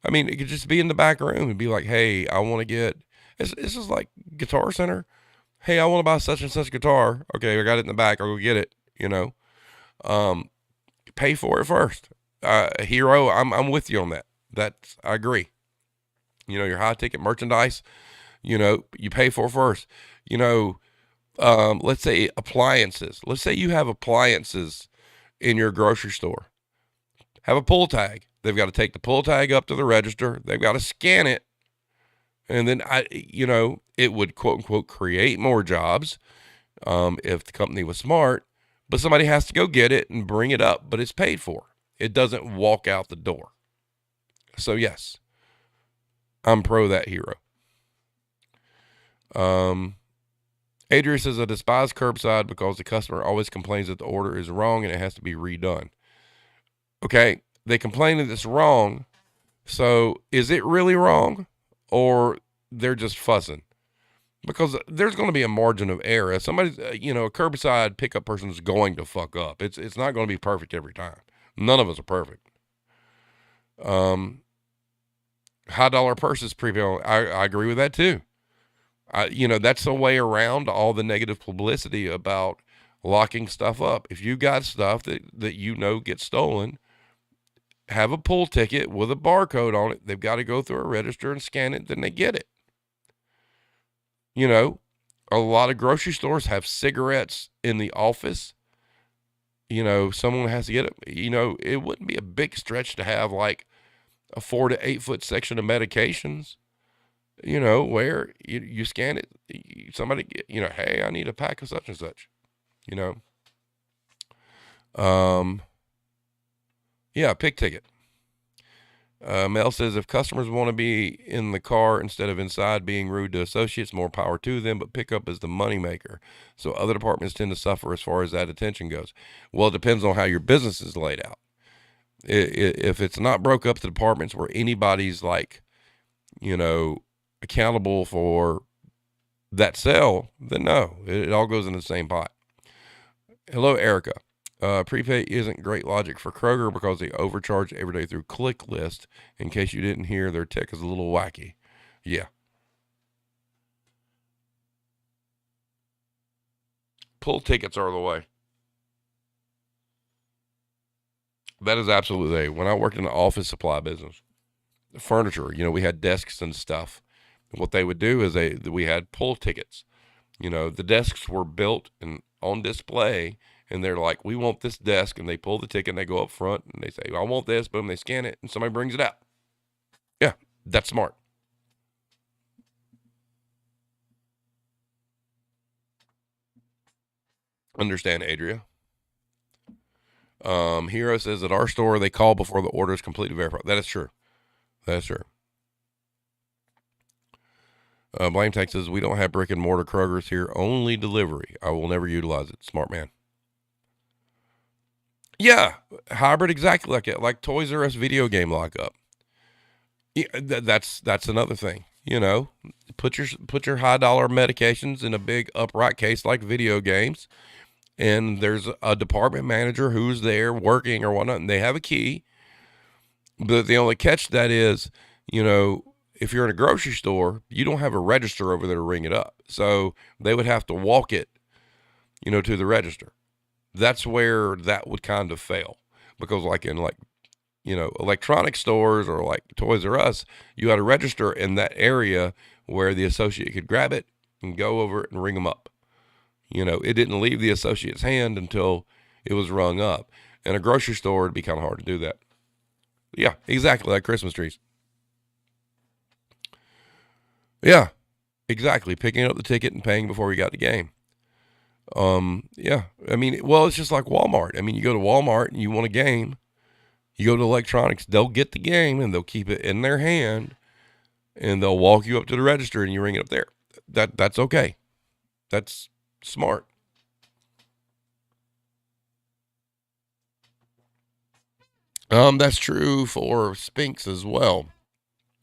I mean, it could just be in the back room and be like, hey, I want to get, this is like Guitar Center. Hey, I want to buy such and such guitar. Okay, I got it in the back. I'll go get it, Pay for it first. Hero, I'm with you on that. I agree. Your high ticket merchandise, you pay for first. Let's say appliances. Let's say you have appliances in your grocery store. Have a pull tag. They've got to take the pull tag up to the register. They've got to scan it. And then it would quote unquote create more jobs if the company was smart, but somebody has to go get it and bring it up, but it's paid for. It doesn't walk out the door. So yes, I'm pro that, hero. Adria says, I despise curbside because the customer always complains that the order is wrong and it has to be redone. Okay, they complain that it's wrong. So is it really wrong, or they're just fussing? Because there's going to be a margin of error. Somebody's, a curbside pickup person is going to fuck up. It's not going to be perfect every time. None of us are perfect. High dollar purses prepaid. I agree with that too. That's a way around all the negative publicity about locking stuff up. If you got stuff that gets stolen, have a pull ticket with a barcode on it. They've got to go through a register and scan it, then they get it. A lot of grocery stores have cigarettes in the office. Someone has to get it. It wouldn't be a big stretch to have like a 4 to 8 foot section of medications, where you scan it, somebody, hey, I need a pack of such and such, yeah, pick ticket. Mel says, if customers want to be in the car instead of inside being rude to associates, more power to them, but pickup is the moneymaker. So other departments tend to suffer as far as that attention goes. Well, it depends on how your business is laid out. If it's not broke up to departments where anybody's like, accountable for that sale, then no, it all goes in the same pot. Hello, Erica. Prepay isn't great logic for Kroger because they overcharge every day through click list. In case you didn't hear, their tech is a little wacky. Yeah. Pull tickets are the way. That is absolutely. When I worked in the office supply business, the furniture, we had desks and stuff. What they would do is we had pull tickets. The desks were built and on display, and they're like, we want this desk, and they pull the ticket and they go up front and they say, I want this, boom, they scan it and somebody brings it out. Yeah, that's smart. Understand, Adria. Hero says at our store they call before the order is completely verified. That is true. That's true. Blame Tech says we don't have brick and mortar Kroger's here, only delivery. I will never utilize it. Smart man. Yeah, hybrid, exactly like it, like Toys R Us video game lockup. Yeah, that's another thing. Put your high dollar medications in a big upright case like video games, and there's a department manager who's there working or whatnot, and they have a key. But the only catch to that is, if you're in a grocery store, you don't have a register over there to ring it up. So they would have to walk it, to the register. That's where that would kind of fail, because like in electronic stores or like Toys R Us, you had to register in that area where the associate could grab it and go over it and ring them up. It didn't leave the associate's hand until it was rung up. In a grocery store, it'd be kind of hard to do that. Yeah, exactly, like Christmas trees. Yeah, exactly. Picking up the ticket and paying before we got the game. Yeah, I mean, well, it's just like Walmart. I mean, you go to Walmart and you want a game. You go to electronics, they'll get the game and they'll keep it in their hand and they'll walk you up to the register and you ring it up there. That's okay. That's smart. That's true for Spinks as well.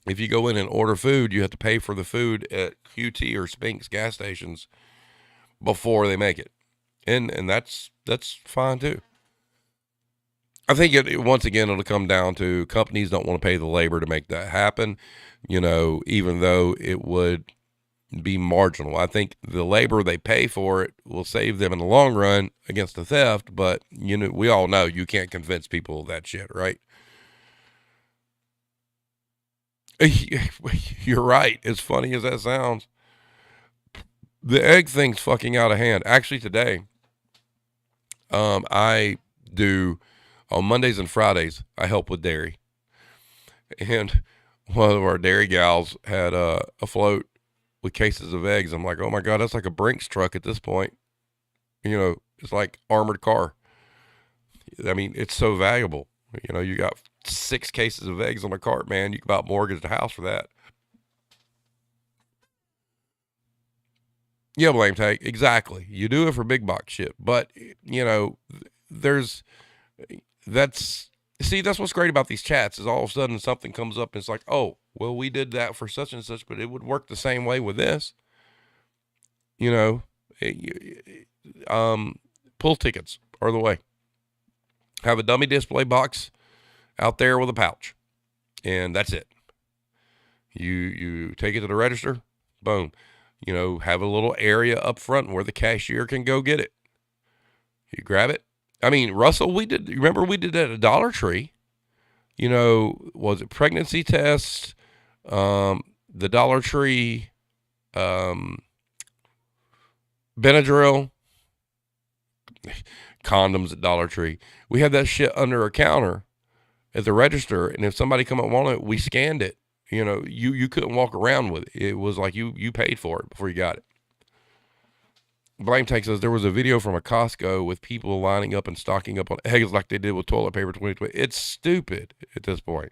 If you go in and order food, you have to pay for the food at QT or Spinks gas stations before they make it. And that's fine too. I think once again, it'll come down to companies don't want to pay the labor to make that happen, even though it would be marginal. I think the labor they pay for it will save them in the long run against the theft, but we all know you can't convince people of that shit, right? You're right. As funny as that sounds, the egg thing's fucking out of hand. Actually, today, I do on Mondays and Fridays, I help with dairy. And one of our dairy gals had a float with cases of eggs. I'm like, oh my God, that's like a Brinks truck at this point. It's like armored car. I mean, it's so valuable. You got 6 cases of eggs on a cart, man. You can about mortgage the house for that. Yeah, blame take. Exactly. You do it for big box shit. But, that's what's great about these chats is all of a sudden something comes up and it's like, oh, well, we did that for such and such, but it would work the same way with this. Pull tickets are the way. Have a dummy display box out there with a pouch, and that's it. You take it to the register, boom. Have a little area up front where the cashier can go get it. You grab it. I mean, Russell, remember we did that at Dollar Tree. Was it pregnancy tests? The Dollar Tree, Benadryl, condoms at Dollar Tree. We had that shit under a counter at the register, and if somebody come up and wanted it, we scanned it. You couldn't walk around with it. It was like you paid for it before you got it. Blame takes us. There was a video from a Costco with people lining up and stocking up on eggs like they did with toilet paper 2020. It's stupid at this point.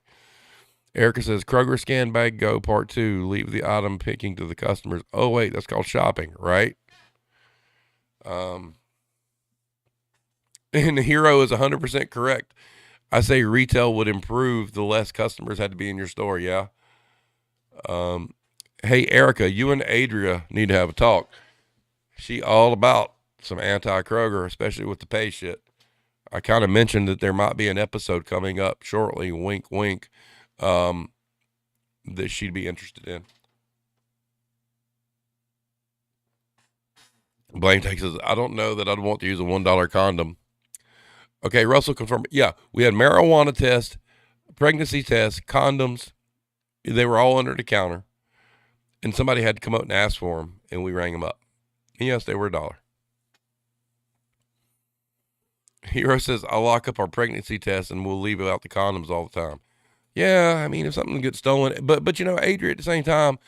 Erica says, Kroger scan bag go part 2. Leave the item picking to the customers. Oh, wait, that's called shopping, right? And the hero is 100% correct. I say retail would improve the less customers had to be in your store, yeah? Hey, Erica, you and Adria need to have a talk. She all about some anti-Kroger, especially with the pay shit. I kind of mentioned that there might be an episode coming up shortly, wink, wink, that she'd be interested in. Blame takes says, I don't know that I'd want to use a $1 condom. Okay, Russell confirmed. Yeah, we had marijuana test, pregnancy test, condoms. They were all under the counter. And somebody had to come out and ask for them, and we rang them up. And yes, they were $1. Hero says, I'll lock up our pregnancy test and we'll leave out the condoms all the time. Yeah, I mean, if something gets stolen. But Adria, at the same time,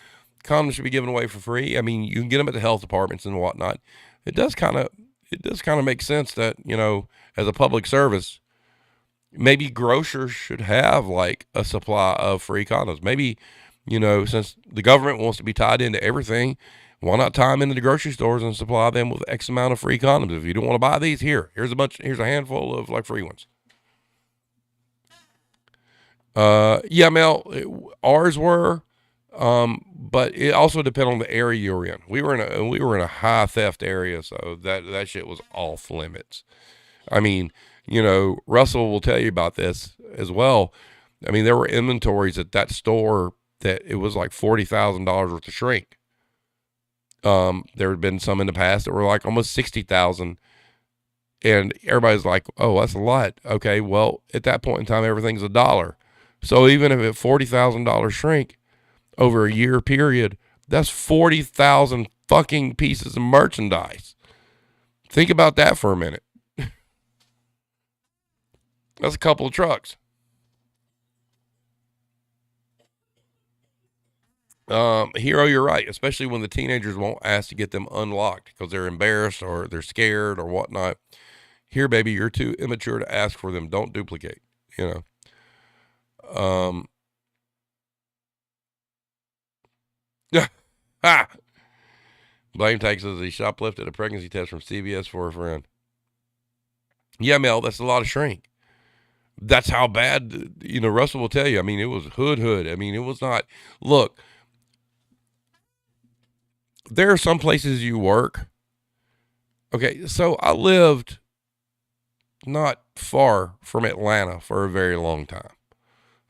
condoms should be given away for free. I mean, you can get them at the health departments and whatnot. It does kind of make sense that, as a public service, maybe grocers should have like a supply of free condoms. Maybe, since the government wants to be tied into everything, why not tie them into the grocery stores and supply them with X amount of free condoms? If you don't want to buy these, here's a handful of like free ones. Yeah, Mel, ours were, but it also depended on the area you were in. We were in a high theft area, so that shit was off limits. I mean, Russell will tell you about this as well. I mean, there were inventories at that store that it was like $40,000 worth of shrink. There had been some in the past that were like almost 60,000, and everybody's like, oh, that's a lot. Okay. Well, at that point in time, everything's $1. So even if it's $40,000 shrink over a year period, That's 40,000 fucking pieces of merchandise. Think about that for a minute. That's a couple of trucks. Hero, you're right, especially when the teenagers won't ask to get them unlocked because they're embarrassed or they're scared or whatnot. Here, baby, you're too immature to ask for them. Don't duplicate, you know. Ha! Blame takes as he shoplifted a pregnancy test from CVS for a friend. Yeah, Mel, that's a lot of shrink. That's how bad, Russell will tell you. I mean, it was hood. I mean, it was not. Look, there are some places you work. Okay, so I lived not far from Atlanta for a very long time.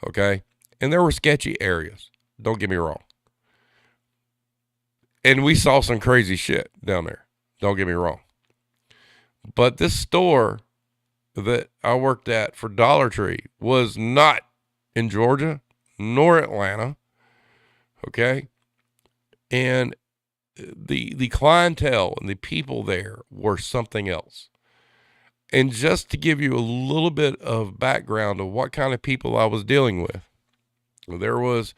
Okay, and there were sketchy areas. Don't get me wrong. And we saw some crazy shit down there. Don't get me wrong. But this store that I worked at for Dollar Tree was not in Georgia nor Atlanta. Okay. And the clientele and the people there were something else. And just to give you a little bit of background of what kind of people I was dealing with, there was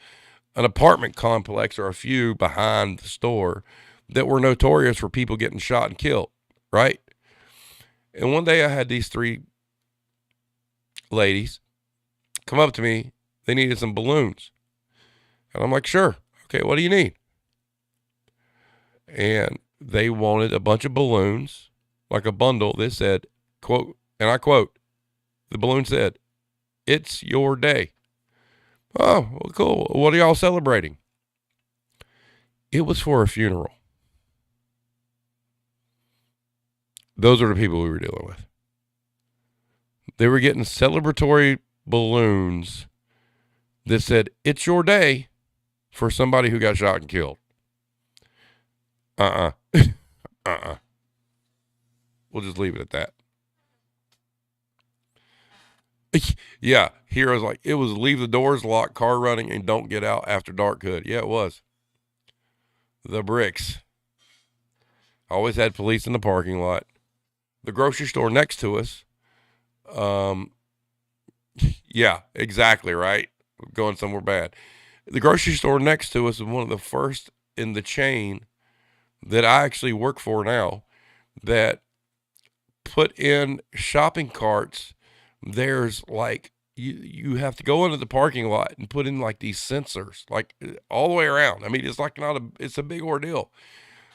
an apartment complex or a few behind the store that were notorious for people getting shot and killed, right? And one day I had these three ladies come up to me. They needed some balloons. And I'm like, sure. Okay, what do you need? And they wanted a bunch of balloons, like a bundle that said, quote, and I quote, the balloon said, "It's your day." Oh, well, cool. What are y'all celebrating? It was for a funeral. Those are the people we were dealing with. They were getting celebratory balloons that said, "It's your day," for somebody who got shot and killed. Uh-uh. Uh-uh. We'll just leave it at that. Yeah, Hero's like, it was leave the doors locked, car running, and don't get out after dark hood. Yeah, it was. The bricks. Always had police in the parking lot. The grocery store next to us. Yeah, exactly, right? Going somewhere bad. The grocery store next to us is one of the first in the chain that I actually work for now that put in shopping carts. There's like you have to go into the parking lot and put in like these sensors, like all the way around. I mean, it's like it's a big ordeal.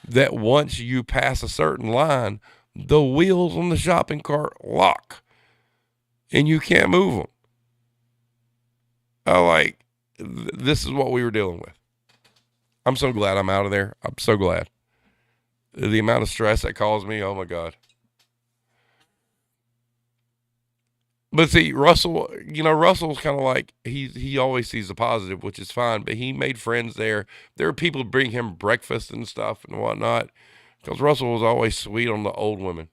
That once you pass a certain line, the wheels on the shopping cart lock, and you can't move them. I like this is what we were dealing with. I'm so glad I'm out of there. I'm so glad. The amount of stress that caused me, oh my God. But see, Russell, Russell's kind of like he always sees the positive, which is fine. But he made friends there. There were people who bring him breakfast and stuff and whatnot, because Russell was always sweet on the old women.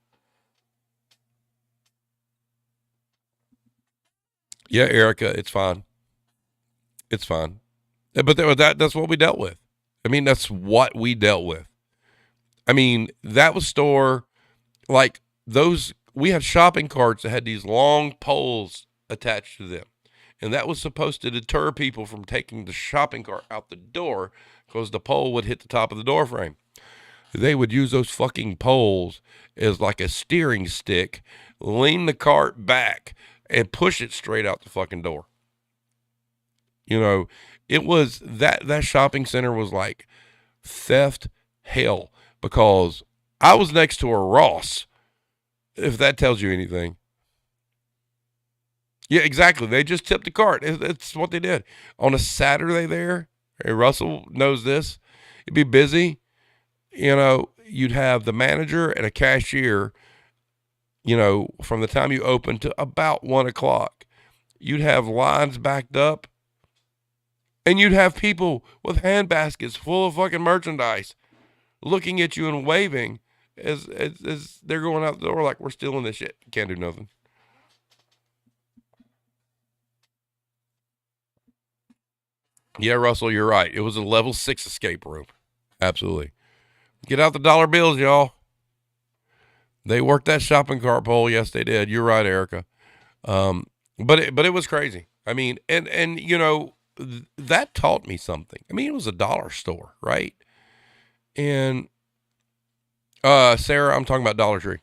Yeah, Erica, it's fine. It's fine. But that's what we dealt with. I mean, that's what we dealt with. I mean, that was store like those. We had shopping carts that had these long poles attached to them. And that was supposed to deter people from taking the shopping cart out the door because the pole would hit the top of the door frame. They would use those fucking poles as like a steering stick, lean the cart back, and push it straight out the fucking door. It was that shopping center was like theft hell because I was next to a Ross, if that tells you anything. Yeah, exactly. They just tipped the cart. It's what they did. On a Saturday there, hey, Russell knows this, it'd be busy. You'd have the manager and a cashier, from the time you open to about 1 o'clock. You'd have lines backed up, and you'd have people with hand baskets full of fucking merchandise looking at you and waving as they're going out the door like, we're stealing this shit. Can't do nothing. Yeah, Russell, you're right. It was a level 6 escape room. Absolutely. Get out the dollar bills, y'all. They worked that shopping cart pole. Yes, they did. You're right, Erica. But it was crazy. I mean, and that taught me something. I mean, it was a dollar store, right? And Sarah, I'm talking about Dollar Tree,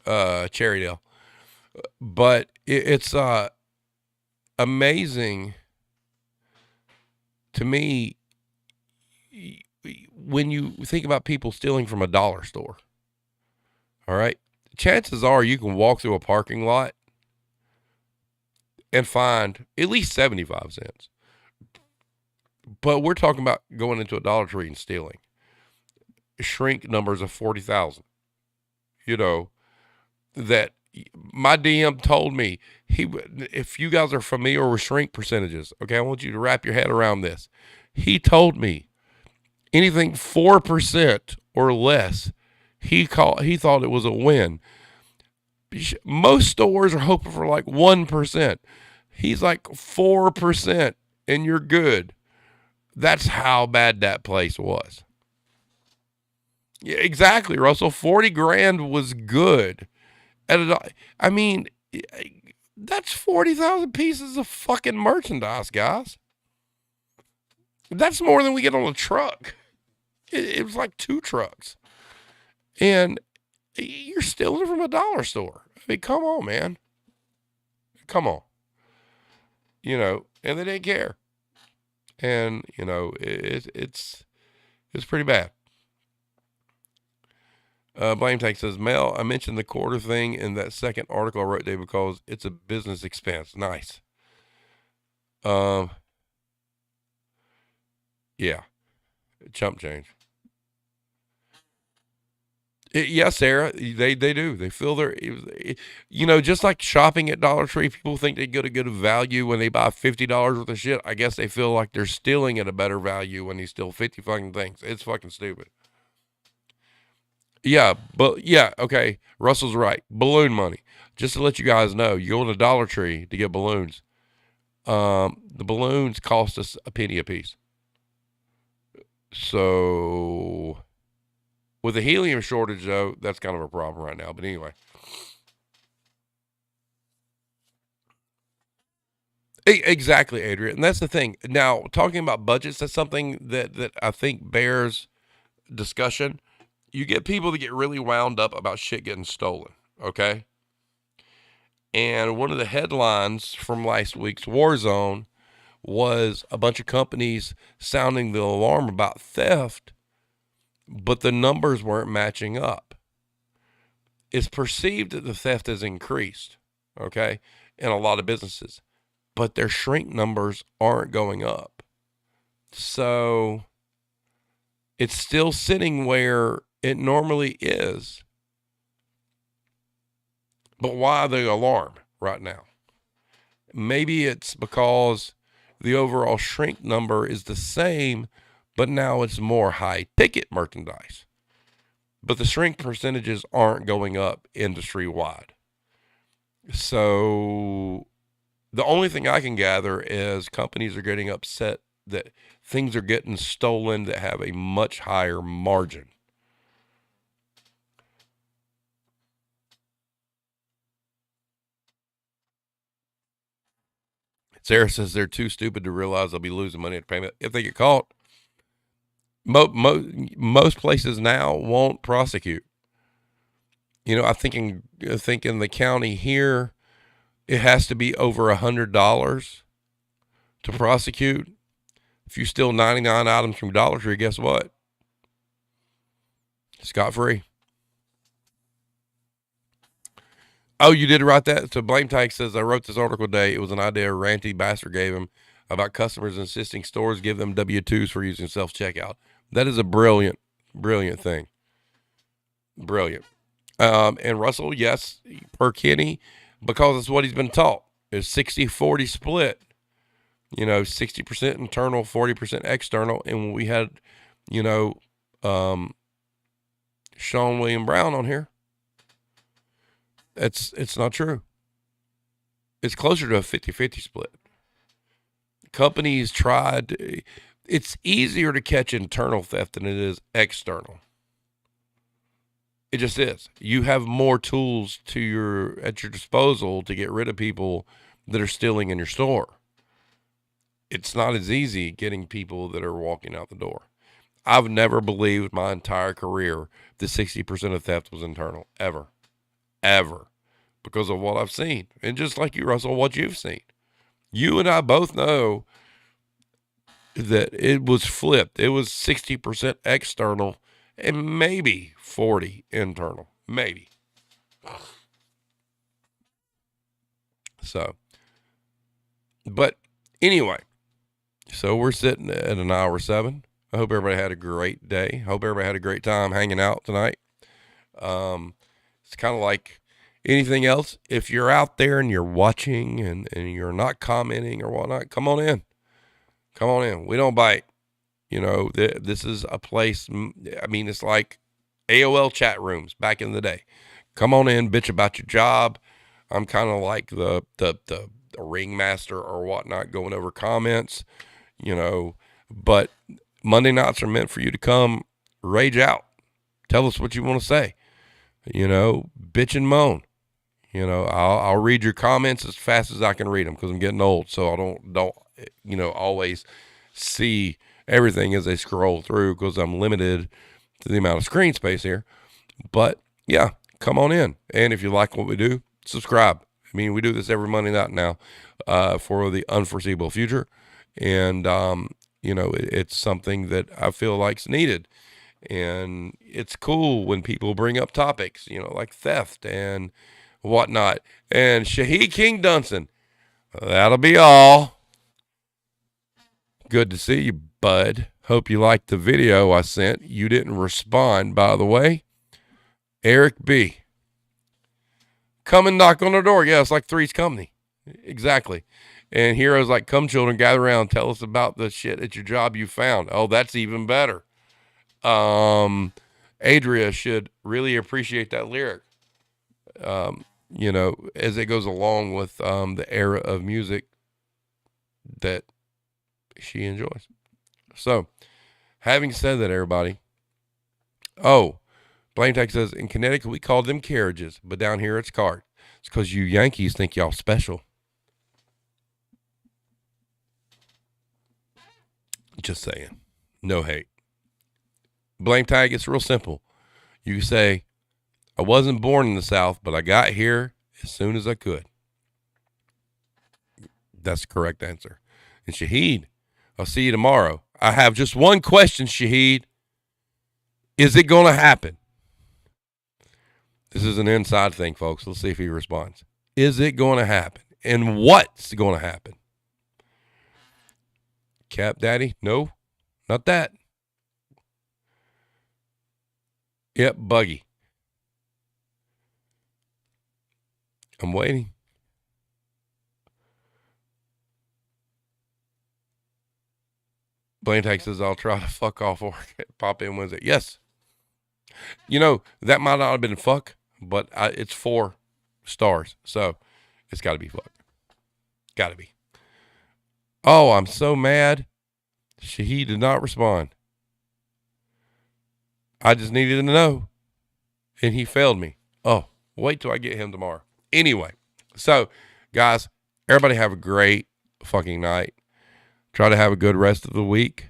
Cherrydale. But it's amazing to me when you think about people stealing from a dollar store. All right, chances are you can walk through a parking lot and find at least 75 cents. But we're talking about going into a Dollar Tree and stealing. Shrink numbers of 40,000. You know, that my DM told me, if you guys are familiar with shrink percentages, okay, I want you to wrap your head around this. He told me anything 4% or less, he thought it was a win. Most stores are hoping for like 1%. He's like 4% and you're good. That's how bad that place was. Yeah, exactly, Russell. 40 grand was good. I mean, that's 40,000 pieces of fucking merchandise, guys. That's more than we get on a truck. It was like 2 trucks. And you're stealing from a dollar store. I mean, come on, man. Come on. And they didn't care. And, it's pretty bad. Blame Tank says, Mel, I mentioned the quarter thing in that second article I wrote today because it's a business expense. Nice. Yeah. Chump change. Yes, Sarah, they do. They feel just like shopping at Dollar Tree, people think they get a good value when they buy $50 worth of shit. I guess they feel like they're stealing at a better value when they steal 50 fucking things. It's fucking stupid. Yeah, but yeah, okay. Russell's right. Balloon money. Just to let you guys know, you go to Dollar Tree to get balloons. The balloons cost us a penny a piece. So with the helium shortage, though, that's kind of a problem right now. But anyway. Exactly, Adrian. And that's the thing. Now, talking about budgets, that's something that I think bears discussion. You get people that get really wound up about shit getting stolen, okay? And one of the headlines from last week's War Zone was a bunch of companies sounding the alarm about theft, but the numbers weren't matching up. It's perceived that the theft has increased, okay, in a lot of businesses, but their shrink numbers aren't going up. So it's still sitting where it normally is. But why the alarm right now? Maybe it's because the overall shrink number is the same, but now it's more high ticket merchandise. But the shrink percentages aren't going up industry wide. So the only thing I can gather is companies are getting upset that things are getting stolen that have a much higher margin. Sarah says they're too stupid to realize they'll be losing money at payment if they get caught. Most places now won't prosecute. I think in the county here, it has to be over $100 to prosecute. If you steal 99 items from Dollar Tree, guess what? Scot free. Oh, you did write that? So Blame Tank says, I wrote this article today. It was an idea a ranty bastard gave him about customers insisting stores give them W-2s for using self-checkout. That is a brilliant, brilliant thing. Brilliant. And Russell, yes, per Kenny, because it's what he's been taught. It's 60-40 split. 60% internal, 40% external. And when we had, Sean William Brown on here, it's not true. It's closer to a 50-50 split. Companies tried. it's easier to catch internal theft than it is external. It just is. You have more tools at your disposal to get rid of people that are stealing in your store. It's not as easy getting people that are walking out the door. I've never believed my entire career that 60% of theft was internal, ever, because of what I've seen. And just like you, Russell, what you've seen. You and I both know that it was flipped. It was 60% external and maybe 40 internal, maybe. So, but anyway, so we're sitting at an hour 7. I hope everybody had a great day. Hope everybody had a great time hanging out tonight. It's kind of like anything else. If you're out there and you're watching and you're not commenting or whatnot, come on in. Come on in. We don't bite. This is a place. I mean, it's like AOL chat rooms back in the day. Come on in, bitch about your job. I'm kind of like the ringmaster or whatnot, going over comments, but Monday nights are meant for you to come rage out. Tell us what you want to say, bitch and moan. I'll read your comments as fast as I can read them because I'm getting old. So I don't always see everything as they scroll through because I'm limited to the amount of screen space here. But yeah, come on in. And if you like what we do, subscribe. I mean, we do this every Monday night now for the unforeseeable future. And, it's something that I feel like's needed. And it's cool when people bring up topics, like theft and whatnot. And Shahid King Dunson, that'll be all. Good to see you, bud. Hope you liked the video I sent. You didn't respond, by the way. Eric B. Come and knock on the door. Yeah, it's like Three's Company. Exactly. And Heroes like, come children, gather around. Tell us about the shit at your job you found. Oh, that's even better. Adria should really appreciate that lyric. As it goes along with the era of music that she enjoys. So, having said that, everybody. Oh, Blaine Tech says, in Connecticut, we call them carriages, but down here it's cart. It's because you Yankees think y'all special. Just saying. No hate. Blame tag, it's real simple. You say, I wasn't born in the South, but I got here as soon as I could. That's the correct answer. And Shahid, I'll see you tomorrow. I have just one question, Shahid. Is it going to happen? This is an inside thing, folks. Let's see if he responds. Is it going to happen? And what's going to happen? Cap Daddy? No, not that. Yep, Buggy. I'm waiting. Blaine Tech says, I'll try to fuck off or pop in Wednesday. Yes. That might not have been fuck, but it's 4 stars. So it's got to be fuck. Got to be. Oh, I'm so mad. He did not respond. I just needed to know. And he failed me. Oh, wait till I get him tomorrow. Anyway, so guys, everybody have a great fucking night. Try to have a good rest of the week.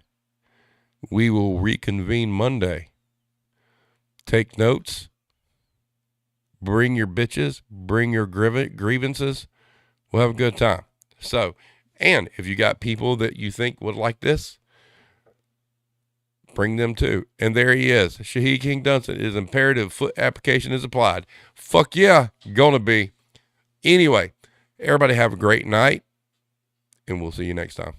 We will reconvene Monday. Take notes. Bring your bitches. Bring your grievances. We'll have a good time. So, and if you got people that you think would like this, bring them too. And there he is. Shahid King Dunson is imperative. Foot application is applied. Fuck yeah, gonna be. Anyway, everybody have a great night, and we'll see you next time.